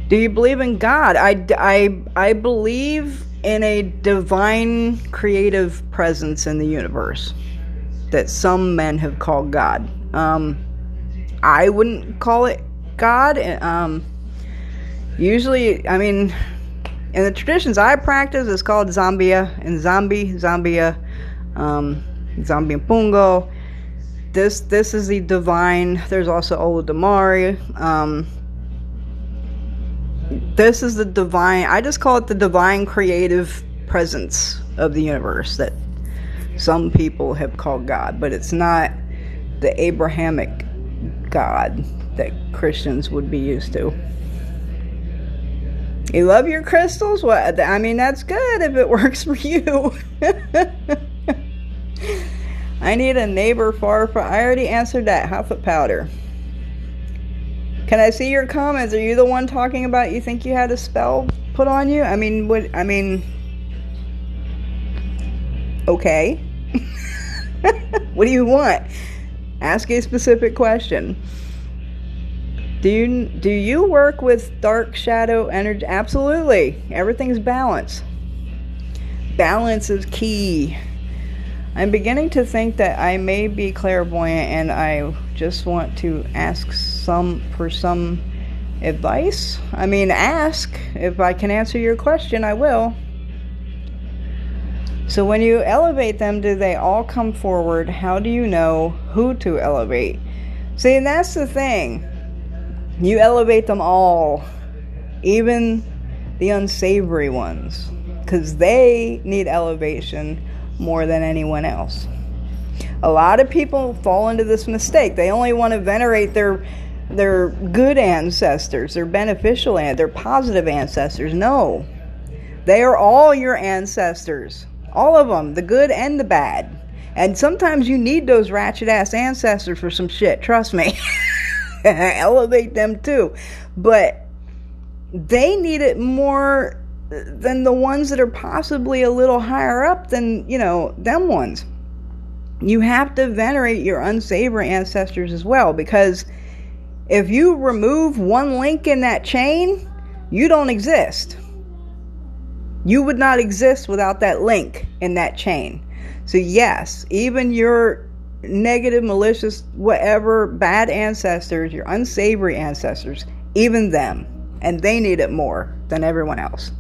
Do you believe in God? I believe in a divine creative presence in the universe that some men have called God. I wouldn't call it God. Usually, I mean, in the traditions I practice, it's called Zambia and Zambia, Zambiapungo. This is the divine. There's also Olodumare. This is the divine. I just call it the divine creative presence of the universe that some people have called God, but it's not the Abrahamic God that Christians would be used to. You love your crystals? What? I mean, that's good if it works for you. I need a neighbor far. I already answered that. Hotfoot powder. Can I see your comments? Are you the one talking about you think you had a spell put on you? I mean, what? I mean, okay. What do you want? Ask a specific question. Do you work with dark shadow energy? Absolutely. Everything's balance. Balance is key. I'm beginning to think that I may be clairvoyant, and I just want to ask for some advice. I mean, ask. If I can answer your question, I will. So when you elevate them, do they all come forward? How do you know who to elevate? See, and that's the thing. You elevate them all, even the unsavory ones, because they need elevation more than anyone else. A lot of people fall into this mistake. They only want to venerate their good ancestors, their beneficial and their positive ancestors. No, they are all your ancestors, all of them, the good and the bad. And sometimes you need those ratchet ass ancestors for some shit. Trust me. Elevate them too, but they need it more than the ones that are possibly a little higher up than, you know, them ones. You have to venerate your unsavory ancestors as well, because if you remove one link in that chain, you don't exist. You would not exist without that link in that chain. So yes, even your negative, malicious, whatever, bad ancestors, your unsavory ancestors, even them, and they need it more than everyone else.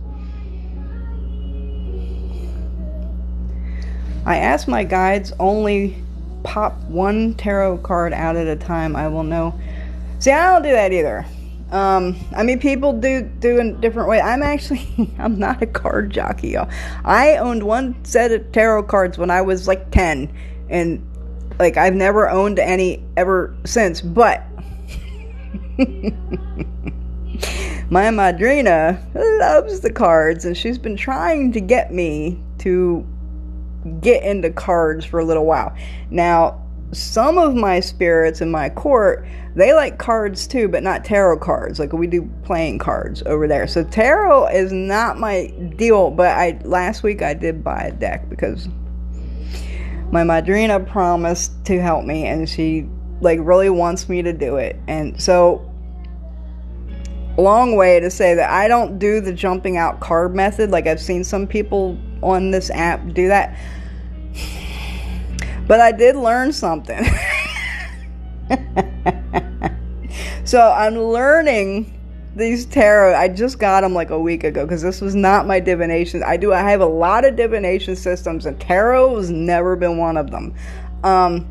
I ask my guides only pop one tarot card out at a time. I will know. See, I don't do that either. I mean, people do in different ways. I'm not a card jockey, y'all. I owned one set of tarot cards when I was like 10, and like I've never owned any ever since. But my madrina loves the cards, and she's been trying to get me to get into cards for a little while. Now, some of my spirits in my court, they like cards too, but not tarot cards. Like we do playing cards over there. So tarot is not my deal, but last week I did buy a deck because my madrina promised to help me, and she like really wants me to do it. And so, long way to say that I don't do the jumping out card method. Like I've seen some people on this app do that, but I did learn something. So I'm learning these tarot. I just got them like a week ago because this was not my divination. I have a lot of divination systems, and tarot has never been one of them. I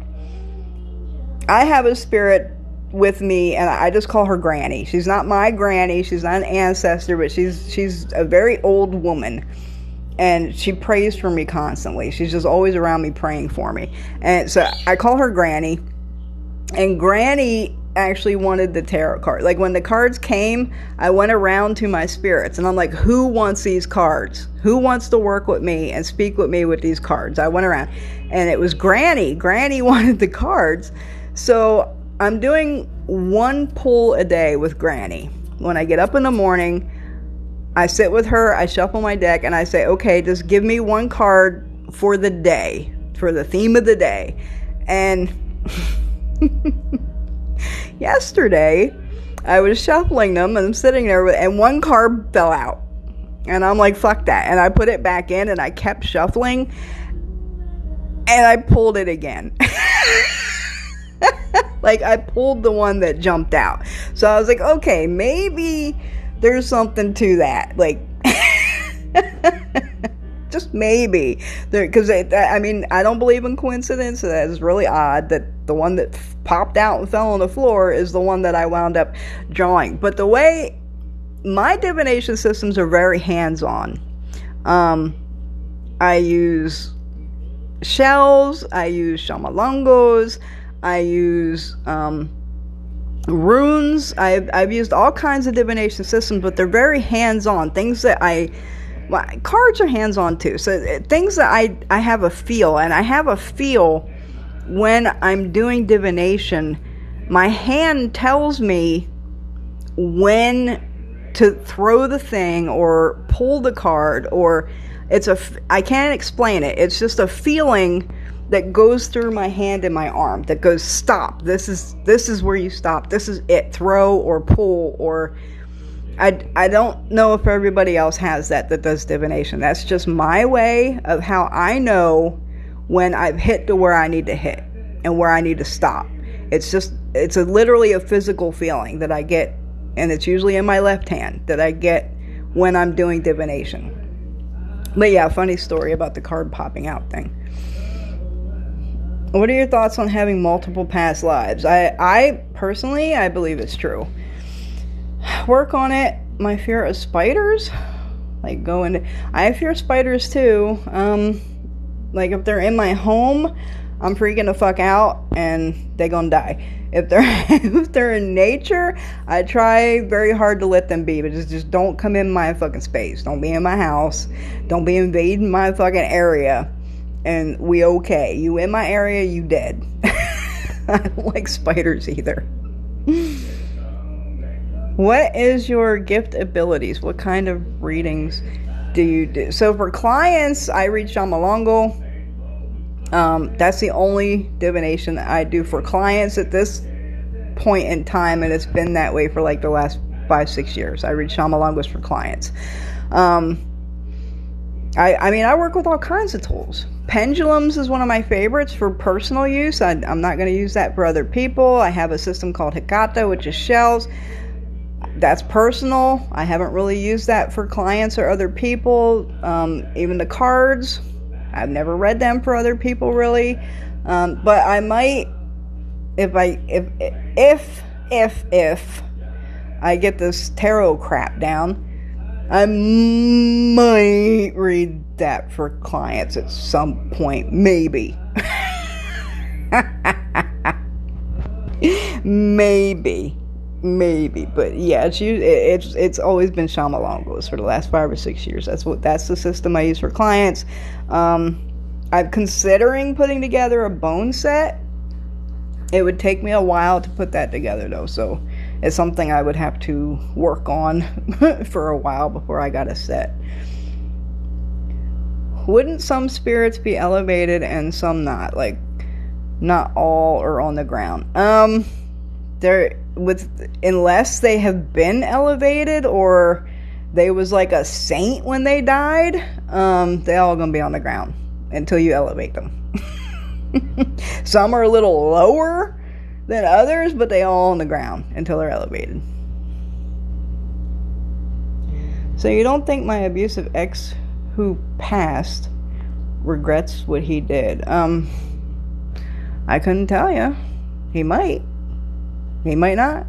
have a spirit with me, and I just call her Granny. She's not my granny. She's not an ancestor, but she's a very old woman, and she prays for me constantly. She's just always around me praying for me. And so I call her Granny, and Granny actually wanted the tarot card. Like when the cards came, I went around to my spirits, and I'm like, who wants these cards? Who wants to work with me and speak with me with these cards? I went around, and it was Granny. Granny wanted the cards. So I'm doing one pull a day with Granny. When I get up in the morning, I sit with her, I shuffle my deck, and I say, okay, just give me one card for the day, for the theme of the day. And yesterday, I was shuffling them, and I'm sitting there, and one card fell out. And I'm like, fuck that. And I put it back in, and I kept shuffling, and I pulled it again. Like, I pulled the one that jumped out. So I was like, okay, maybe there's something to that. Like, just maybe. Because, I mean, I don't believe in coincidence. So that is really odd that the one that popped out and fell on the floor is the one that I wound up drawing. But the way my divination systems are very hands-on. I use shells. I use shamalongos. I use runes. I've used all kinds of divination systems, but they're very hands-on. Things that cards are hands-on too. So things that I have a feel, and I have a feel when I'm doing divination. My hand tells me when to throw the thing or pull the card, or I can't explain it. It's just a feeling that goes through my hand and my arm that goes, stop, this is where you stop, this is it, throw or pull. Or I don't know if everybody else has that does divination. That's just my way of how I know when I've hit to where I need to hit and where I need to stop. It's literally a physical feeling that I get, and it's usually in my left hand that I get when I'm doing divination. But yeah, funny story about the card popping out thing. What are your thoughts on having multiple past lives? I personally, I believe it's true. Work on it. My fear of spiders, like I fear spiders too. Like if they're in my home, I'm freaking the fuck out and they gonna die. If they're in nature, I try very hard to let them be, but just don't come in my fucking space. Don't be in my house. Don't be invading my fucking area. And we okay. You in my area, you dead. I don't like spiders either. What is your gift abilities? What kind of readings do you do? So for clients, I read Shamalongo. That's the only divination I do for clients at this point in time, and it's been that way for like the last 5-6 years. I read Shamalongos for clients. I mean, I work with all kinds of tools. Pendulums is one of my favorites for personal use. I'm not going to use that for other people. I have a system called Hikata, which is shells. That's personal. I haven't really used that for clients or other people. Even the cards, I've never read them for other people really. But I might, if I get this tarot crap down, I might read that for clients at some point, maybe. maybe, but yeah, it's always been Shamalongos for the last 5 or 6 years. That's the system I use for clients. I'm considering putting together a bone set. It would take me a while to put that together though, so it's something I would have to work on for a while before I got a set. Wouldn't some spirits be elevated and some not? Like, not all are on the ground. Unless they have been elevated or they was like a saint when they died, they all gonna be on the ground until you elevate them. Some are a little lower than others, but they all on the ground until they're elevated. So you don't think my abusive ex who passed regrets what he did? I couldn't tell you. He might not.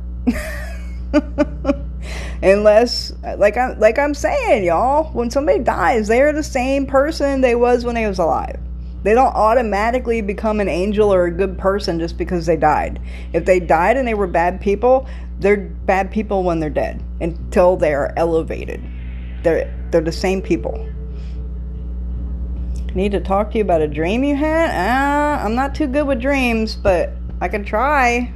Unless, like I'm saying, y'all, when somebody dies, they're the same person they was when they was alive. They don't automatically become an angel or a good person just because they died. If they died and they were bad people, they're bad people when they're dead until they're elevated. They're the same people. Need to talk to you about a dream you had? I'm not too good with dreams, but I can try.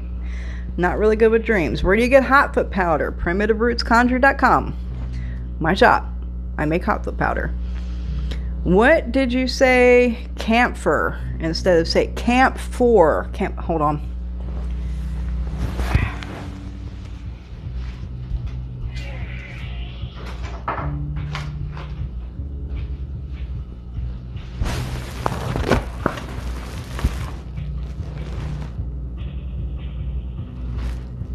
Not really good with dreams. Where do you get Hotfoot powder? Primitiverootsconjure.com. My shop. I make Hotfoot powder. What did you say camphor instead of say camphor? Hold on.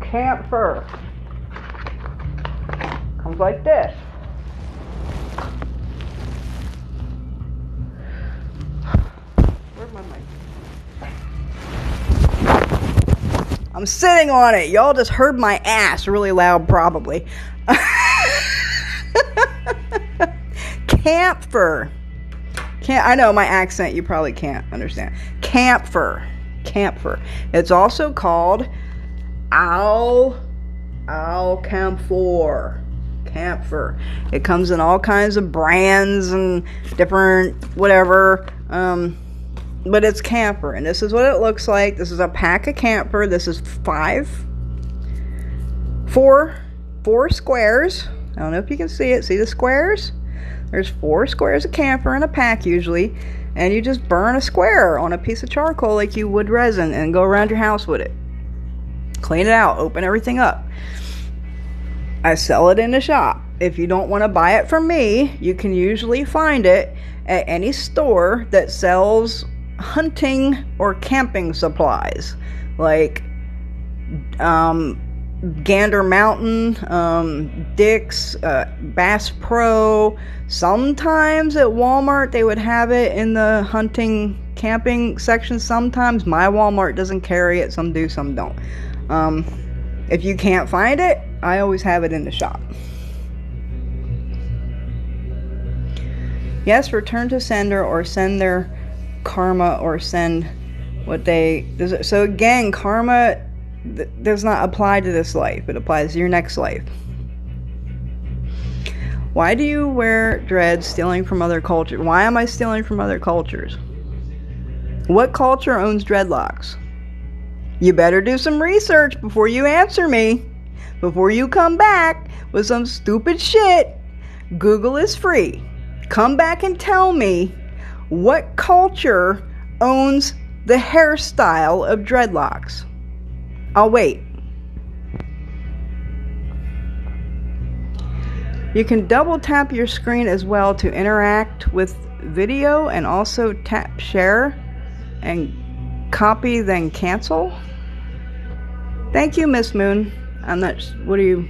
Camphor comes like this. Where's my mic? I'm sitting on it. Y'all just heard my ass really loud, probably. Camphor. I know my accent, you probably can't understand. Camphor. Camphor. It's also called camphor. Camphor. It comes in all kinds of brands and different whatever. But it's camphor, and this is what it looks like. This is a pack of camphor. This is four squares. I don't know if you can see it. See the squares? There's 4 squares of camphor in a pack usually, and you just burn a square on a piece of charcoal like you would resin and go around your house with it. Clean it out, open everything up. I sell it in the shop. If you don't want to buy it from me, you can usually find it at any store that sells hunting or camping supplies, like Gander Mountain, Dick's, Bass Pro. Sometimes at Walmart they would have it in the hunting camping section. Sometimes my Walmart doesn't carry it. Some do, some don't. If you can't find it, I always have it in the shop. Yes, return to sender or send their karma or send what they... So again, karma does not apply to this life. It applies to your next life. Why do you wear dreads stealing from other cultures? Why am I stealing from other cultures? What culture owns dreadlocks? You better do some research before you answer me. Before you come back with some stupid shit. Google is free. Come back and tell me what culture owns the hairstyle of dreadlocks. I'll wait. You can double tap your screen as well to interact with video, and also tap share and copy then cancel. Thank you, Miss Moon. I'm not... What are you...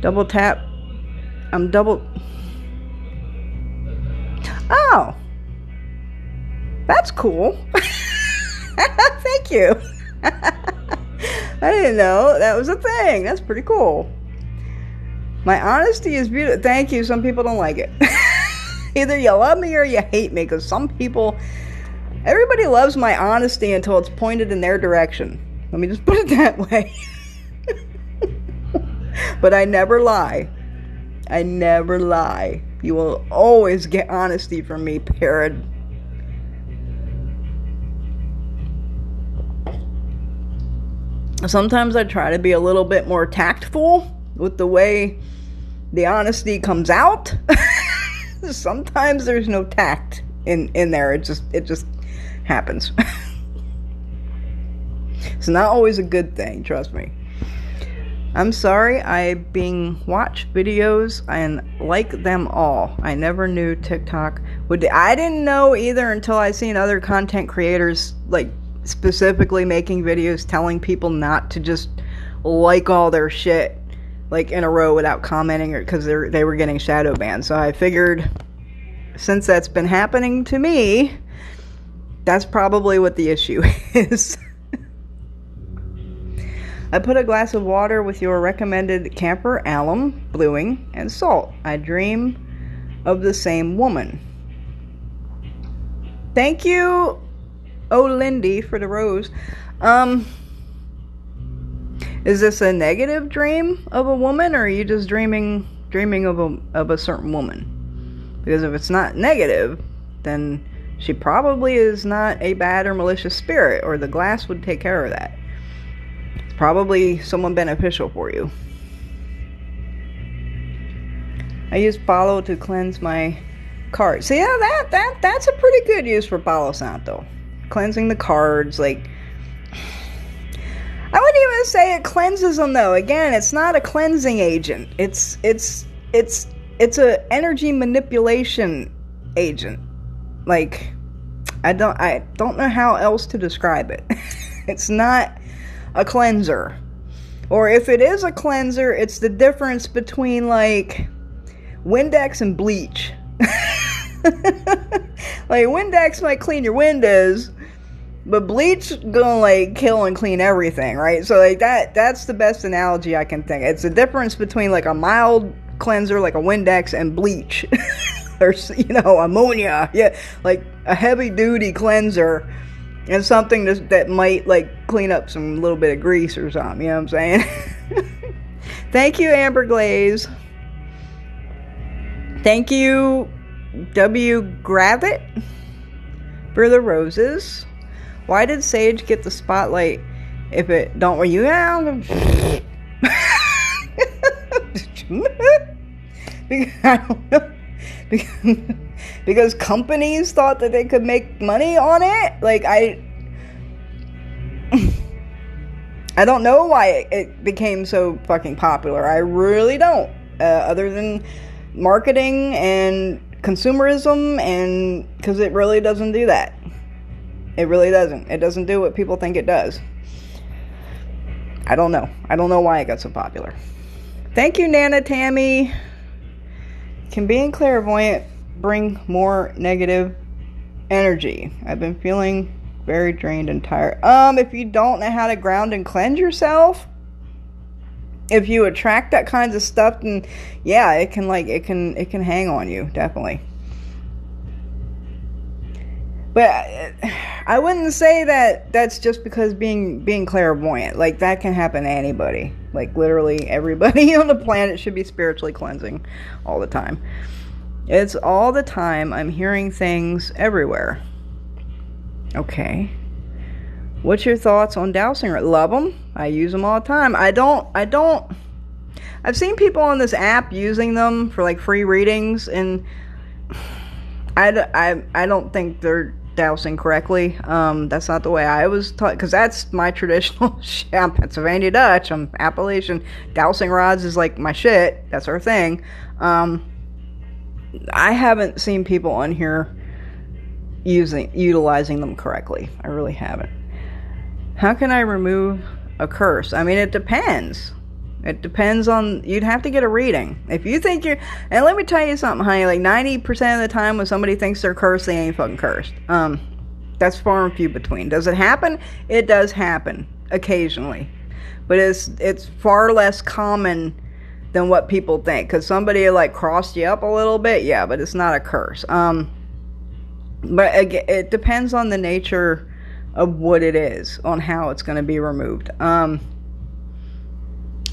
Double tap? I'm double... Oh! That's cool. Thank you. I didn't know that was a thing. That's pretty cool. My honesty is beautiful. Thank you. Some people don't like it. Either you love me or you hate me, because some people... Everybody loves my honesty until it's pointed in their direction. Let me just put it that way. But I never lie. I never lie. You will always get honesty from me, parrot. Sometimes I try to be a little bit more tactful with the way the honesty comes out. Sometimes there's no tact in there. It just happens. It's not always a good thing, trust me. I'm sorry, I watch videos and like them all. I never knew TikTok would... I didn't know either until I seen other content creators, like, specifically making videos telling people not to just like all their shit, like, in a row without commenting, or because they were getting shadow banned. So I figured, since that's been happening to me, that's probably what the issue is. I put a glass of water with your recommended camphor, alum, bluing, and salt. I dream of the same woman. Thank you, Lindy, for the rose. Is this a negative dream of a woman, or are you just dreaming of a certain woman? Because if it's not negative, then she probably is not a bad or malicious spirit, or the glass would take care of that. probably someone beneficial for you. I use Palo to cleanse my cards. So yeah, that's a pretty good use for Palo Santo. Cleansing the cards, like, I wouldn't even say it cleanses them though. Again, it's not a cleansing agent. It's a energy manipulation agent. Like, I don't know how else to describe it. It's not a cleanser. Or if it is a cleanser, it's the difference between like Windex and bleach. Like, Windex might clean your windows, but bleach gonna like kill and clean everything, right? So like that's the best analogy I can think. It's the difference between like a mild cleanser like a Windex and bleach. Or, you know, ammonia. Yeah, like a heavy duty cleanser and something that might like clean up some little bit of grease or something, you know what I'm saying? Thank you, Amber Glaze. Thank you, W. Gravit, for the roses. Why did Sage get the spotlight if it don't were you out? I don't know. Because companies thought that they could make money on it. Like, I don't know why it became so fucking popular. I really don't. Other than marketing and consumerism, and because it really doesn't do that. It really doesn't. It doesn't do what people think it does. I don't know. I don't know why it got so popular. Thank you, Nana Tammy. Can being clairvoyant bring more negative energy? I've been feeling very drained and tired. If you don't know how to ground and cleanse yourself, if you attract that kinds of stuff, then yeah, it can hang on you, definitely. But I wouldn't say that that's just because being clairvoyant. Like, that can happen to anybody. Like, literally everybody on the planet should be spiritually cleansing all the time. It's all the time. I'm hearing things everywhere. Okay. What's your thoughts on dowsing? Love them. I use them all the time. I've seen people on this app using them for like free readings, and I don't think they're dowsing correctly. That's not the way I was taught, because that's my traditional shit. I'm Pennsylvania Dutch, I'm Appalachian. Dowsing rods is like my shit. That's our thing. I haven't seen people on here utilizing them correctly. I really haven't. How can I remove a curse? I mean, it depends. It depends on, you'd have to get a reading. If you think you're, and let me tell you something, honey, like 90% of the time when somebody thinks they're cursed, they ain't fucking cursed. That's far and few between. Does it happen? It does happen occasionally, but it's far less common than what people think, because somebody like crossed you up a little bit, yeah, but it's not a curse. But again, it depends on the nature of what it is, on how it's going to be removed.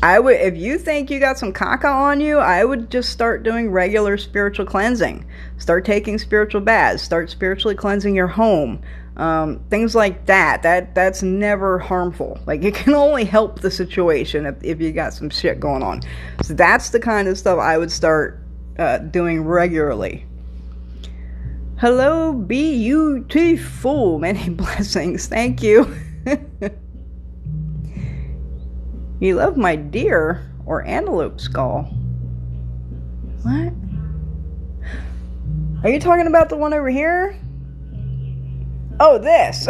I would, if you think you got some caca on you, I would just start doing regular spiritual cleansing. Start taking spiritual baths. Start spiritually cleansing your home. Things like that. That's never harmful. Like, it can only help the situation if you got some shit going on. So that's the kind of stuff I would start doing regularly. Hello, beautiful. Many blessings. Thank you. You love my deer or antelope skull. What? Are you talking about the one over here? Oh, this.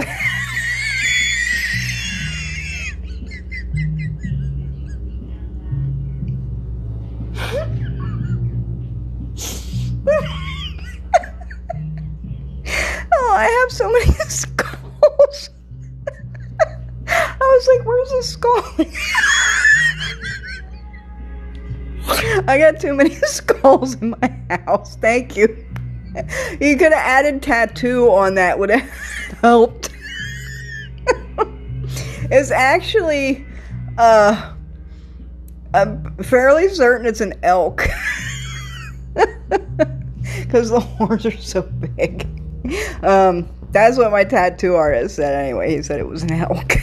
Oh, I have so many skulls. I was like, where's the skull? I got too many skulls in my house. Thank you. You could have added tattoo on that, would have helped. It's actually, I'm fairly certain it's an elk. Because the horns are so big. That's what my tattoo artist said anyway. He said it was an elk.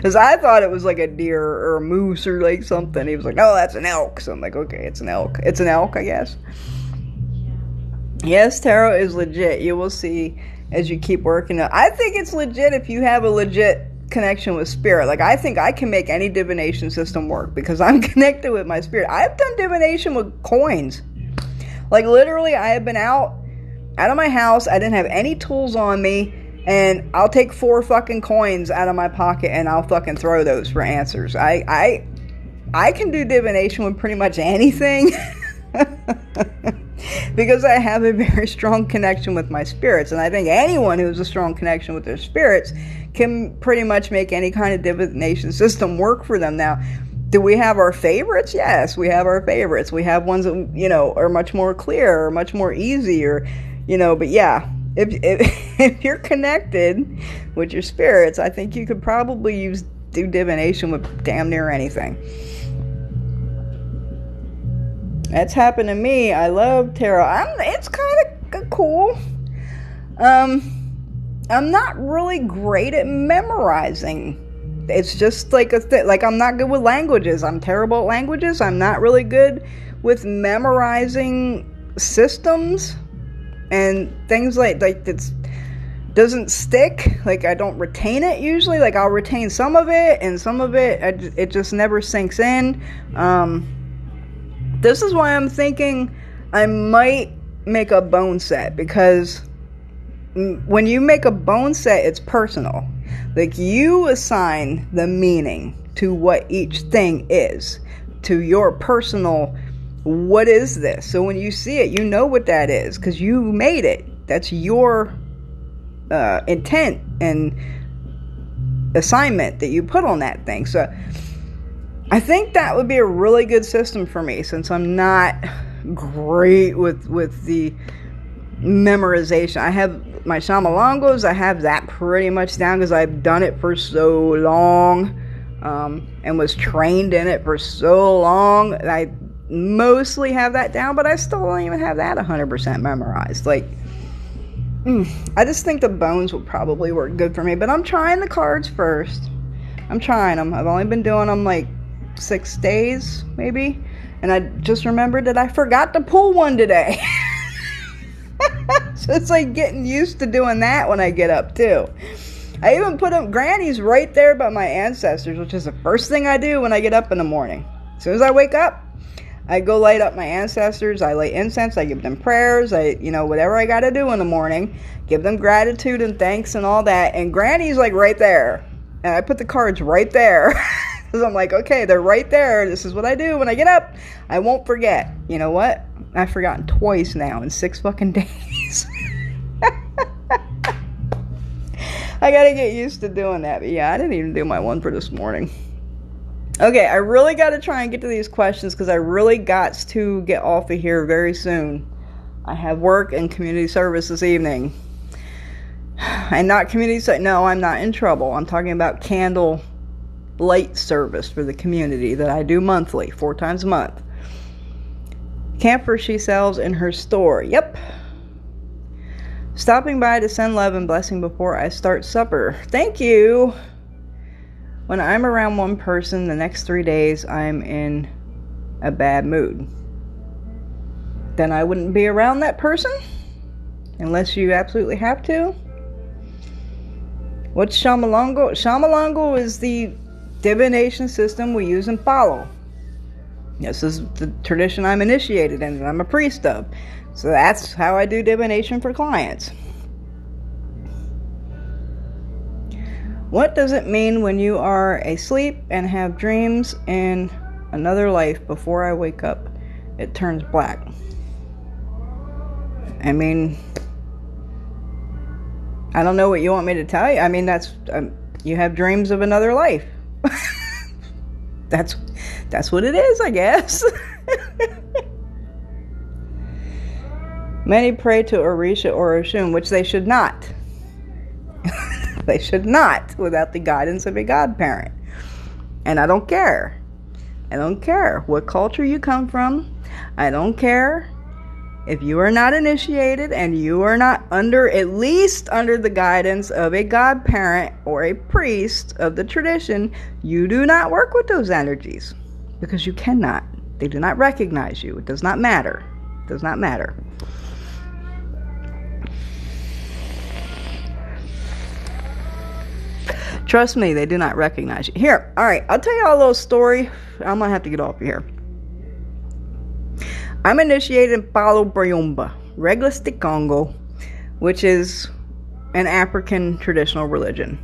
Because I thought it was like a deer or a moose or like something. He was like, no, that's an elk. So I'm like, okay, it's an elk. It's an elk, I guess. Yes, tarot is legit. You will see as you keep working it. I think it's legit if you have a legit connection with spirit. Like, I think I can make any divination system work because I'm connected with my spirit. I've done divination with coins. Like, literally, I have been out of my house. I didn't have any tools on me. And I'll take 4 fucking coins out of my pocket and I'll fucking throw those for answers. I can do divination with pretty much anything. Because I have a very strong connection with my spirits. And I think anyone who has a strong connection with their spirits can pretty much make any kind of divination system work for them. Now, do we have our favorites? Yes, we have our favorites. We have ones that, you know, are much more clear or much more easy, or, you know, but yeah. If you're connected with your spirits, I think you could probably do divination with damn near anything. That's happened to me. I love tarot. It's kind of cool. I'm not really great at memorizing. It's just like like I'm not good with languages. I'm terrible at languages. I'm not really good with memorizing systems. And things like it doesn't stick. Like, I don't retain it usually. Like, I'll retain some of it, and some of it, it just never sinks in. This is why I'm thinking I might make a bone set, because when you make a bone set, it's personal. Like, you assign the meaning to what each thing is, to your personal, what is this? So when you see it, you know what that is, because you made it. That's your intent and assignment that you put on that thing. So I think that would be a really good system for me, since I'm not great with the memorization. I have my Shamalongos. I have that pretty much down because I've done it for so long, and was trained in it for so long. I mostly have that down, but I still don't even have that 100% memorized. Like, I just think the bones would probably work good for me, but I'm trying the cards first. I'm trying them. I've only been doing them like 6 days, maybe, and I just remembered that I forgot to pull one today. So it's like getting used to doing that when I get up too. I even put up Granny's right there by my ancestors, which is the first thing I do when I get up in the morning. As soon as I wake up, I go light up my ancestors. I light incense. I give them prayers. Whatever I got to do in the morning, give them gratitude and thanks and all that. And Granny's like right there. And I put the cards right there. Because I'm like, okay, they're right there. This is what I do when I get up. I won't forget. You know what? I've forgotten twice now in 6 fucking days. I got to get used to doing that. But yeah, I didn't even do my one for this morning. Okay, I really got to try and get to these questions because I really got to get off of here very soon. I have work and community service this evening. And not community service. No, I'm not in trouble. I'm talking about candle light service for the community that I do monthly, 4 times a month. Camphor she sells in her store. Yep. Stopping by to send love and blessing before I start supper. Thank you. When I'm around one person, the next 3 days, I'm in a bad mood. Then I wouldn't be around that person, unless you absolutely have to. What's Shamalongo? Shamalongo is the divination system we use and follow. This is the tradition I'm initiated in, and I'm a priest of. So that's how I do divination for clients. What does it mean when you are asleep and have dreams in another life before I wake up? It turns black. I mean, I don't know what you want me to tell you. I mean, that's you have dreams of another life. That's what it is, I guess. Many pray to Orisha or Oshun, which they should not. They should not, without the guidance of a godparent. And I don't care. I don't care what culture you come from. I don't care If you are not initiated and you are not at least under the guidance of a godparent or a priest of the tradition, you do not work with those energies, because you cannot. They do not recognize you. It does not matter. It does not matter. Trust me, they do not recognize you. Here, all right, I'll tell you a little story. I'm gonna have to get off of here. I'm initiated in Palo Briumba, Reglas de Congo, which is an African traditional religion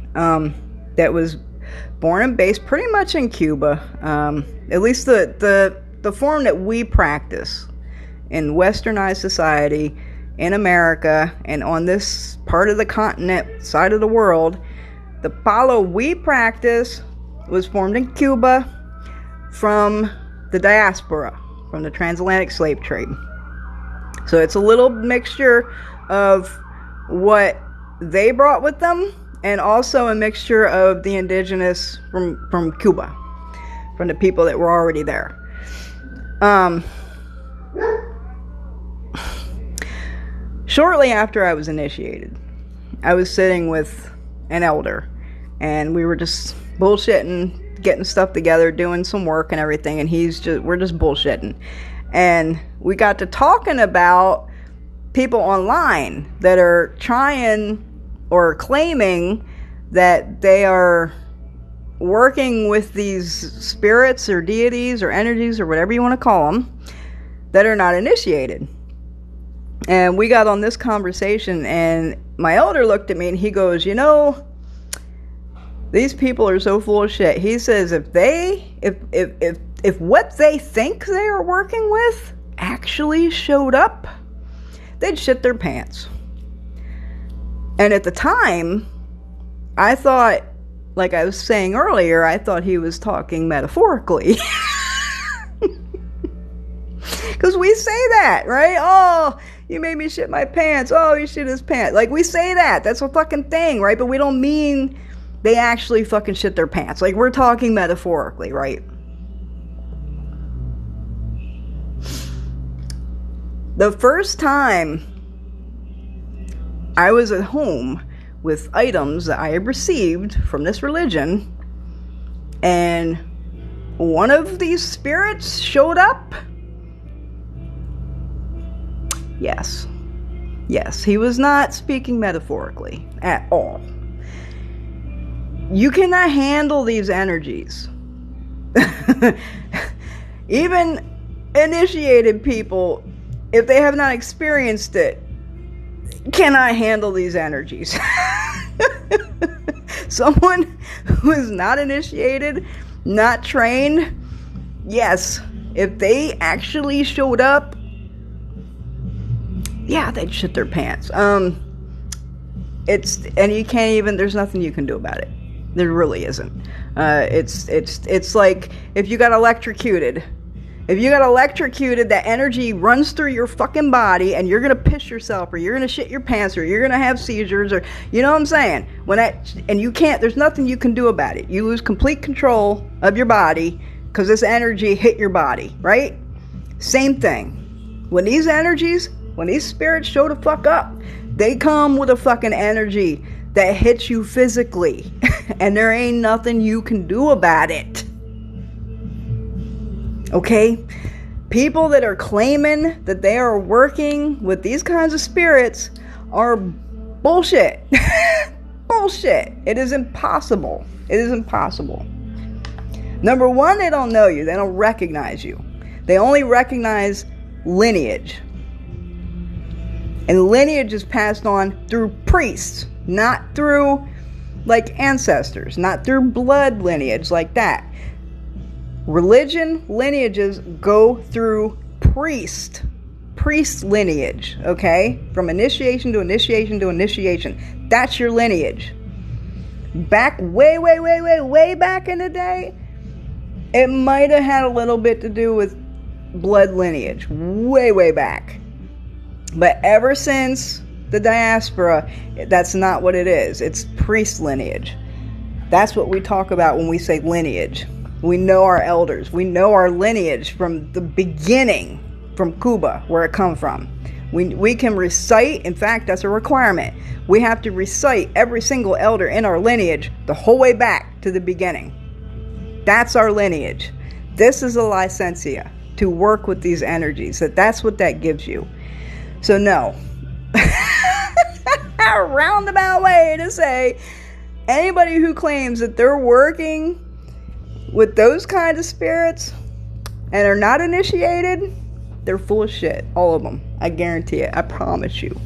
that was born and based pretty much in Cuba. At least the form that we practice in westernized society in America and on this part of the continent, side of the world. The Palo we practice was formed in Cuba from the diaspora, from the transatlantic slave trade. So it's a little mixture of what they brought with them and also a mixture of the indigenous from Cuba, from the people that were already there. Shortly after I was initiated, I was sitting with an elder, and we were just bullshitting, getting stuff together, doing some work and everything, and we're just bullshitting. And we got to talking about people online that are trying or claiming that they are working with these spirits or deities or energies or whatever you want to call them that are not initiated. And we got on this conversation, and my elder looked at me and he goes, you know, these people are so full of shit. He says if what they think they are working with actually showed up, they'd shit their pants. And at the time, I thought, like I was saying earlier, I thought he was talking metaphorically. Because we say that, right? Oh, you made me shit my pants. Oh, you shit his pants. Like, we say that. That's a fucking thing, right? But we don't mean they actually fucking shit their pants. Like, we're talking metaphorically, right? The first time I was at home with items that I had received from this religion, and one of these spirits showed up. Yes, he was not speaking metaphorically at all. You cannot handle these energies. Even initiated people, if they have not experienced it, cannot handle these energies. Someone who is not initiated, not trained, yes, if they actually showed up, yeah, they'd shit their pants. And you can't even, there's nothing you can do about it. There really isn't. It's like if you got electrocuted. If you got electrocuted, that energy runs through your fucking body, and you're gonna piss yourself, or you're gonna shit your pants, or you're gonna have seizures, or you know what I'm saying? And you can't. There's nothing you can do about it. You lose complete control of your body because this energy hit your body, right? Same thing. When these spirits show the fuck up, they come with a fucking energy that hits you physically, and there ain't nothing you can do about it. Okay? People that are claiming that they are working with these kinds of spirits are bullshit. Bullshit. It is impossible. It is impossible. Number one, they don't know you. They don't recognize you. They only recognize lineage. And lineage is passed on through priests, not through like ancestors, not through blood lineage like that. Religion lineages go through priest lineage, okay? From initiation to initiation to initiation. That's your lineage. Back way back in the day, it might have had a little bit to do with blood lineage. Way back. But ever since the diaspora, that's not what it is. It's priest lineage. That's what we talk about when we say lineage. We know our elders. We know our lineage from the beginning, from Cuba, where it come from. We can recite, in fact, that's a requirement. We have to recite every single elder in our lineage the whole way back to the beginning. That's our lineage. This is a licentia to work with these energies. That's what that gives you. So no. A roundabout way to say anybody who claims that they're working with those kinds of spirits and are not initiated, they're full of shit. All of them. I guarantee it. I promise you.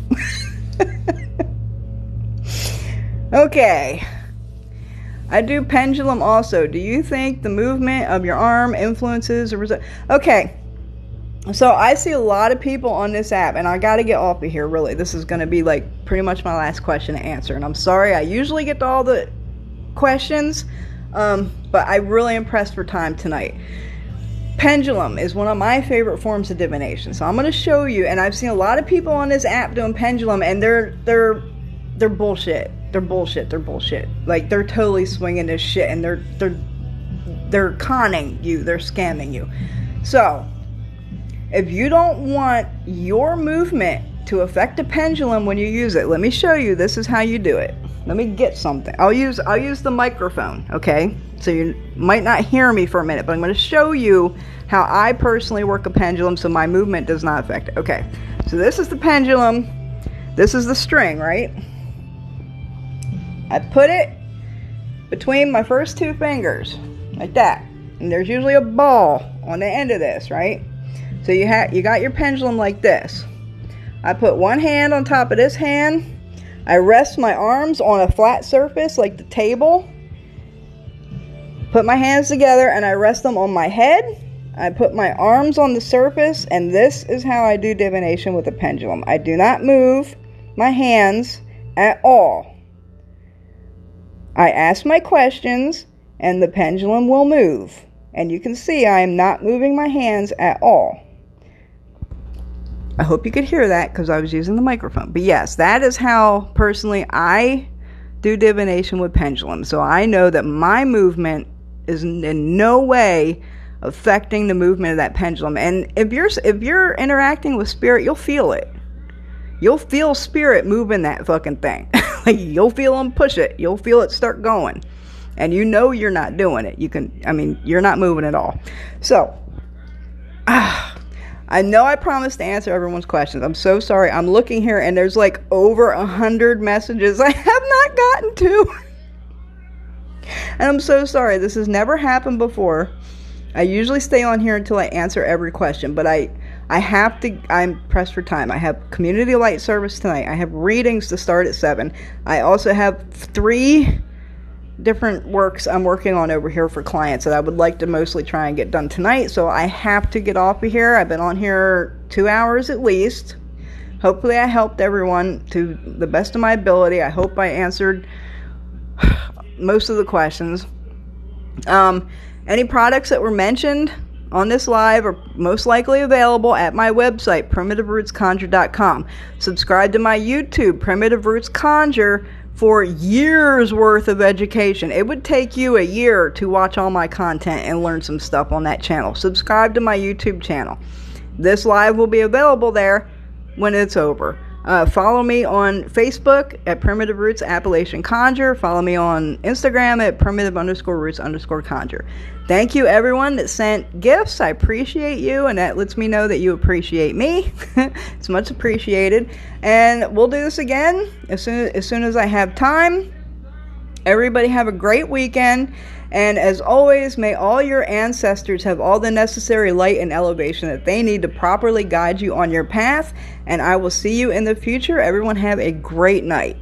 Okay. I do pendulum also. Do you think the movement of your arm influences or result? Okay. So I see a lot of people on this app, and I got to get off of here, really. This is going to be like pretty much my last question to answer. And I'm sorry, I usually get to all the questions, but I'm really impressed for time tonight. Pendulum is one of my favorite forms of divination. So I'm going to show you, and I've seen a lot of people on this app doing pendulum, and they're bullshit. They're bullshit. Like, they're totally swinging this shit, and they're conning you. They're scamming you. So, if you don't want your movement to affect the pendulum when you use it, let me show you. This is how you do it. Let me get something. I'll use the microphone, okay? So you might not hear me for a minute, but I'm going to show you how I personally work a pendulum so my movement does not affect it. Okay, so this is the pendulum. This is the string, right? I put it between my first two fingers, like that. And there's usually a ball on the end of this, right? So you got your pendulum like this. I put one hand on top of this hand. I rest my arms on a flat surface like the table. Put my hands together and I rest them on my head. I put my arms on the surface, and this is how I do divination with a pendulum. I do not move my hands at all. I ask my questions and the pendulum will move. And you can see I am not moving my hands at all. I hope you could hear that because I was using the microphone. But yes, that is how personally I do divination with pendulum. So I know that my movement is in no way affecting the movement of that pendulum. And if you're interacting with spirit, you'll feel it. You'll feel spirit moving that fucking thing. Like, you'll feel them push it. You'll feel it start going. And you know you're not doing it. You're not moving at all. So, I know I promised to answer everyone's questions. I'm so sorry. I'm looking here and there's like over 100 messages I have not gotten to. And I'm so sorry. This has never happened before. I usually stay on here until I answer every question, but I have to, I'm pressed for time. I have community light service tonight. I have readings to start at 7. I also have 3 different works I'm working on over here for clients that I would like to mostly try and get done tonight. So I have to get off of here. I've been on here 2 hours at least. Hopefully I helped everyone to the best of my ability. I hope I answered most of the questions. Any products that were mentioned on this live are most likely available at my website, primitiverootsconjure.com. Subscribe to my YouTube, Primitive Roots Conjure, for years worth of education. It would take you a year to watch all my content and learn some stuff on that channel. Subscribe to my YouTube channel. This live will be available there when it's over. Follow me on Facebook at Primitive Roots Appalachian Conjure. Follow me on Instagram at primitive_roots_conjure. Thank you everyone that sent gifts. I appreciate you, and that lets me know that you appreciate me. It's much appreciated. And we'll do this again as soon as I have time. Everybody have a great weekend. And as always, may all your ancestors have all the necessary light and elevation that they need to properly guide you on your path. And I will see you in the future. Everyone have a great night.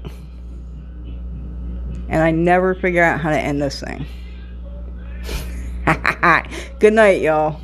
And I never figure out how to end this thing. Good night, y'all.